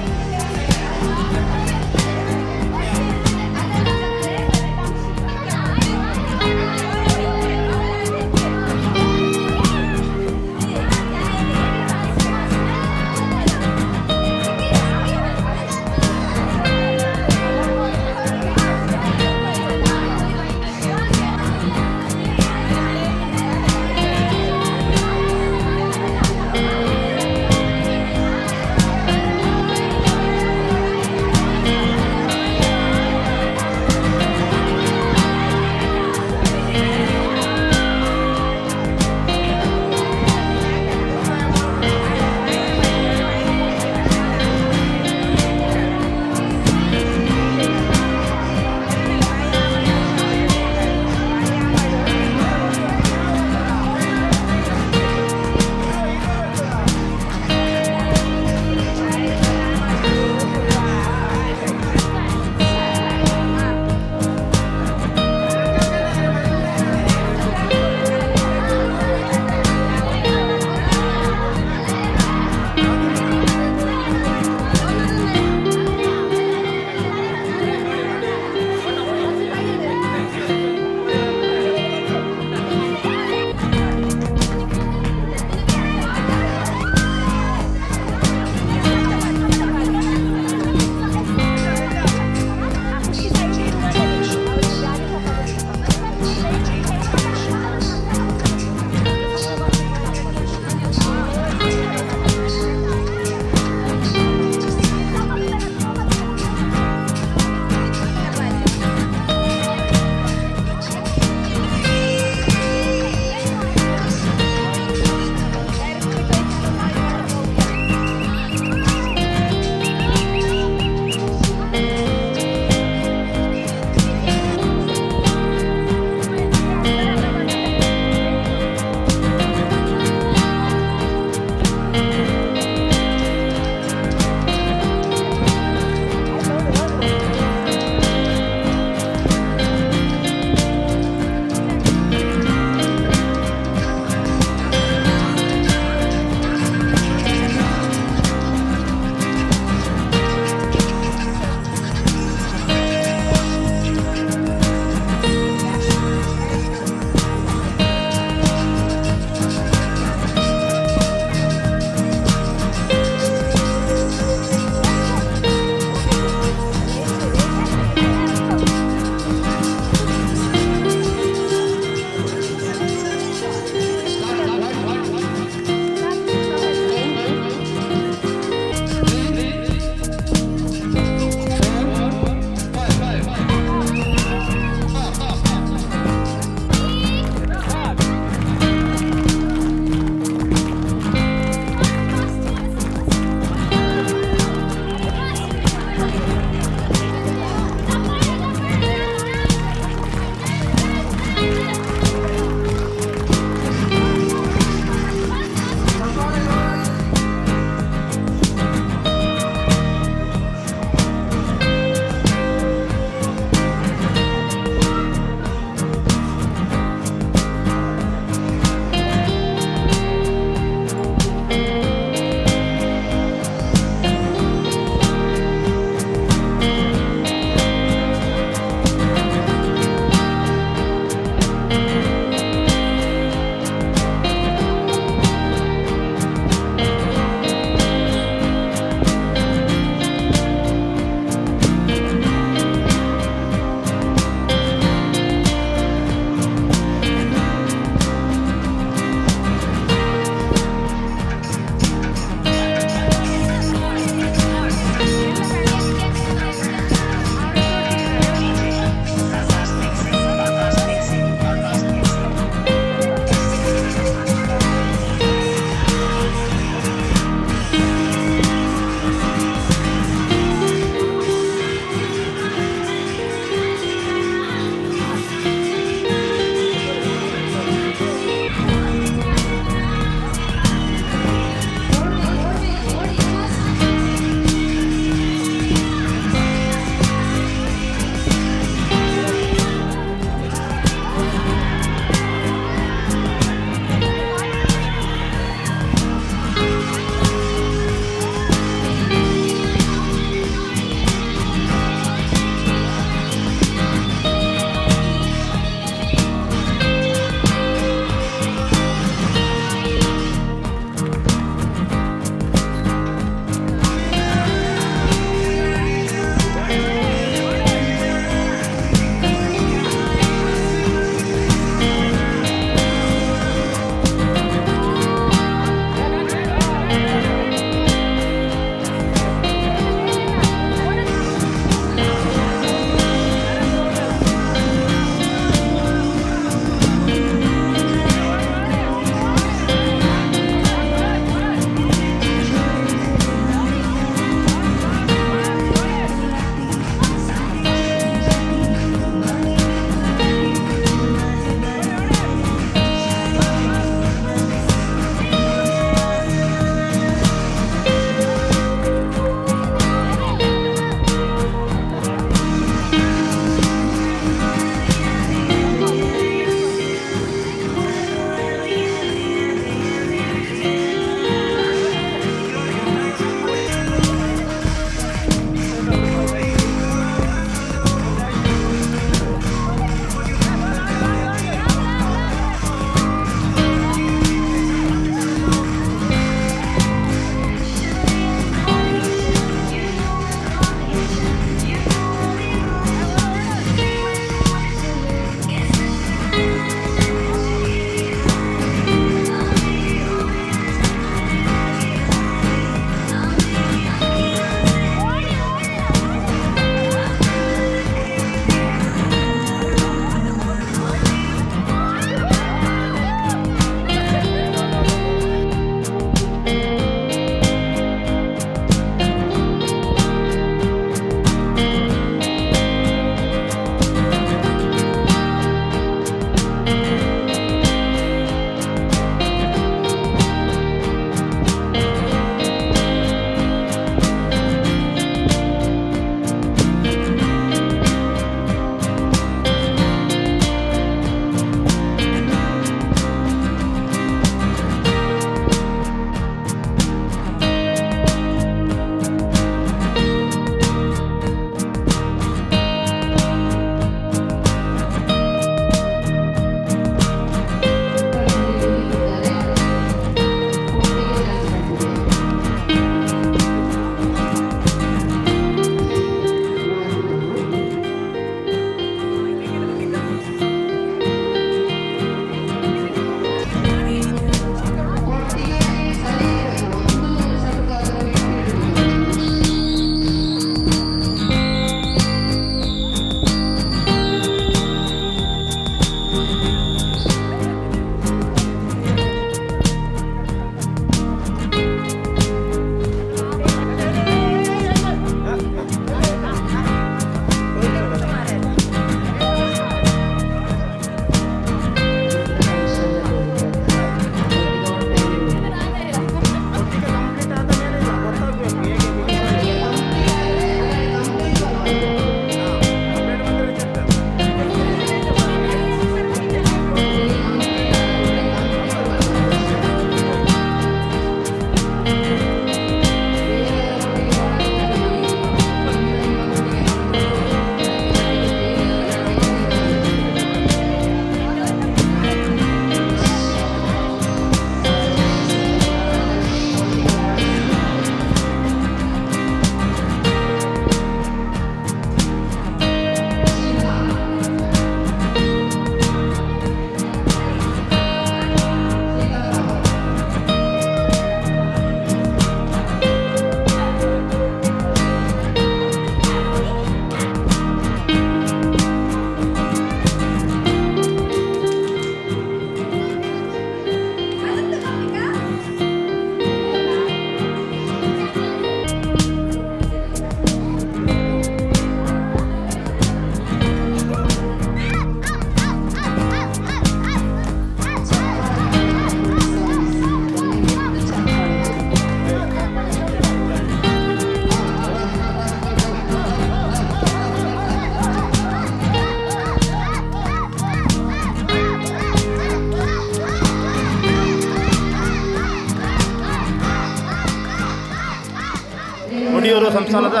ಸಂಸ್ಥಾನದ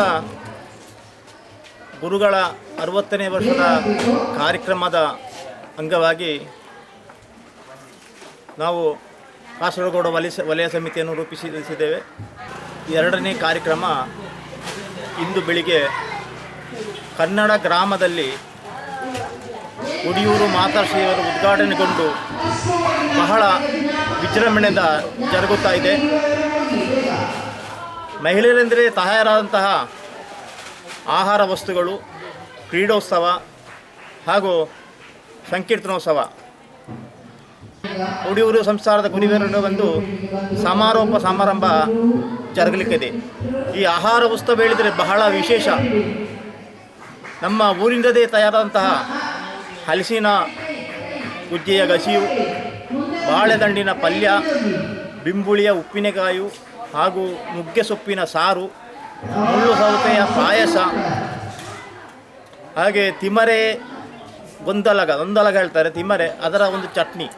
ಗುರುಗಳ 60ನೇ ವರ್ಷದ ಕಾರ್ಯಕ್ರಮದ ಅಂಗವಾಗಿ ನಾವು ಕಾಸರಗೋಡು ವಲಯ ಸಮಿತಿಯನ್ನು ರೂಪಿಸಿದ್ದೇವೆ. 2ನೇ ಕಾರ್ಯಕ್ರಮ ಇಂದು ಬೆಳಿಗ್ಗೆ ಕನ್ನಡ ಗ್ರಾಮದಲ್ಲಿ ಉಡಿಯೂರು ಮಾತಾಶ್ರೀಯವರು ಉದ್ಘಾಟನೆಗೊಂಡು ಬಹಳ ವಿಜೃಂಭಣೆಯಿಂದ ಜರುಗುತ್ತಾ ಇದೆ. ಮಹಿಳೆಯರೆಂದರೆ ತಯಾರಾದಂತಹ ಆಹಾರ ವಸ್ತುಗಳು, ಕ್ರೀಡೋತ್ಸವ ಹಾಗೂ ಸಂಕೀರ್ತನೋತ್ಸವ, ಉಡಿಯೂರು ಸಂಸ್ಥಾನದ ಗುರುವಿನ ಒಂದು ಸಮಾರೋಪ ಸಮಾರಂಭ ಜರುಗಲಿಕ್ಕಿದೆ. ಈ ಆಹಾರ ಉತ್ಸವ ಹೇಳಿದರೆ ಬಹಳ ವಿಶೇಷ. ನಮ್ಮ ಊರಿಂದದೇ ತಯಾರಾದಂತಹ ಹಲಸಿನ ಗುಜ್ಜೆಯ ಗಸಿಯು, ಬಾಳೆದಂಡಿನ ಪಲ್ಯ, ಬಿಂಬುಳಿಯ ಉಪ್ಪಿನಕಾಯಿ ಹಾಗೂ ನುಗ್ಗೆ ಸೊಪ್ಪಿನ ಸಾರು, ಮುಳ್ಳು ಸೌತೆಯ ಪಾಯಸ, ಹಾಗೆ ತಿಮರೆ ಗೊಂದಲಗ ಹೇಳ್ತಾರೆ, ತಿಮರೆ ಅದರ ಒಂದು ಚಟ್ನಿ,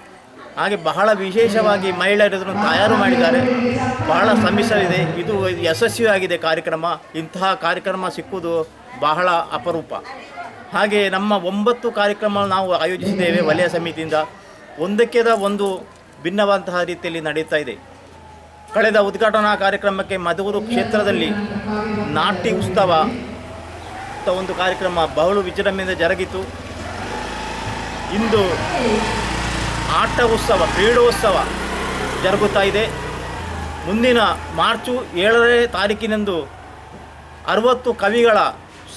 ಹಾಗೆ ಬಹಳ ವಿಶೇಷವಾಗಿ ಮಹಿಳೆಯರು ಇದನ್ನು ತಯಾರು ಮಾಡಿದ್ದಾರೆ. ಬಹಳ ಶ್ರಮಿಸಲಿದೆ. ಇದು ಯಶಸ್ವಿಯಾಗಿದೆ ಕಾರ್ಯಕ್ರಮ. ಇಂತಹ ಕಾರ್ಯಕ್ರಮ ಸಿಕ್ಕುವುದು ಬಹಳ ಅಪರೂಪ. ಹಾಗೆ ನಮ್ಮ 9 ಕಾರ್ಯಕ್ರಮ ನಾವು ಆಯೋಜಿಸಿದ್ದೇವೆ ವಲಯ ಸಮಿತಿಯಿಂದ. ಒಂದಕ್ಕೆದ ಒಂದು ಭಿನ್ನವಾದಂತಹ ರೀತಿಯಲ್ಲಿ ನಡೀತಾ ಇದೆ. ಕಳೆದ ಉದ್ಘಾಟನಾ ಕಾರ್ಯಕ್ರಮಕ್ಕೆ ಮಧುರು ಕ್ಷೇತ್ರದಲ್ಲಿ ನಾಟ್ಯ ಉತ್ಸವ ಒಂದು ಕಾರ್ಯಕ್ರಮ ಬಹಳ ವಿಜೃಂಭಣೆಯಿಂದ ಜರುಗಿತು. ಇಂದು ಆಟ ಉತ್ಸವ, ಕ್ರೀಡೋತ್ಸವ ಜರುಗುತ್ತಾ ಇದೆ. ಮುಂದಿನ ಮಾರ್ಚು 7ನೇ ತಾರೀಕಿನಂದು 60 ಕವಿಗಳ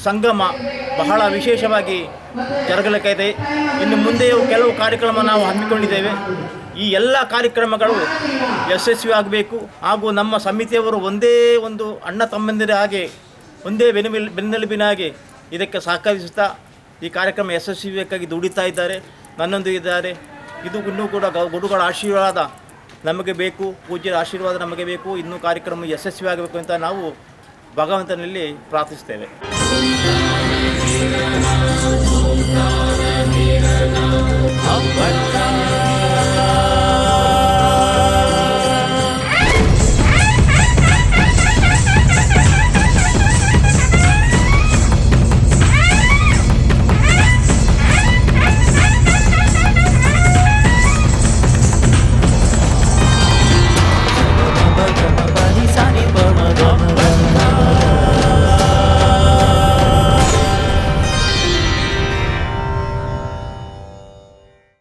ಸಂಗಮ ಬಹಳ ವಿಶೇಷವಾಗಿ ಜರುಗಲಿಕ್ಕಿದೆ. ಇನ್ನು ಮುಂದೆಯೂ ಕೆಲವು ಕಾರ್ಯಕ್ರಮ ನಾವು ಹಮ್ಮಿಕೊಂಡಿದ್ದೇವೆ. ಈ ಎಲ್ಲ ಕಾರ್ಯಕ್ರಮಗಳು ಯಶಸ್ವಿಯಾಗಬೇಕು ಹಾಗೂ ನಮ್ಮ ಸಮಿತಿಯವರು ಒಂದೇ ಒಂದು ಅಣ್ಣ ತಮ್ಮಂದಿರ ಹಾಗೆ, ಒಂದೇ ಬೆನ್ನೆಲುಬಿನ ಹಾಗೆ ಇದಕ್ಕೆ ಸಹಕರಿಸುತ್ತಾ ಈ ಕಾರ್ಯಕ್ರಮ ಯಶಸ್ವಿಯಾಗಿ ದುಡಿತಾ ಇದ್ದಾರೆ, ನನ್ನೊಂದಿಗೆ ಇದ್ದಾರೆ. ಇದು ಇನ್ನೂ ಕೂಡ ಗುರುಗಳ ಆಶೀರ್ವಾದ ನಮಗೆ ಬೇಕು, ಪೂಜ್ಯರ ಆಶೀರ್ವಾದ ನಮಗೆ ಬೇಕು. ಇನ್ನೂ ಕಾರ್ಯಕ್ರಮ ಯಶಸ್ವಿಯಾಗಬೇಕು ಅಂತ ನಾವು ಭಗವಂತನಲ್ಲಿ ಪ್ರಾರ್ಥಿಸ್ತೇವೆ.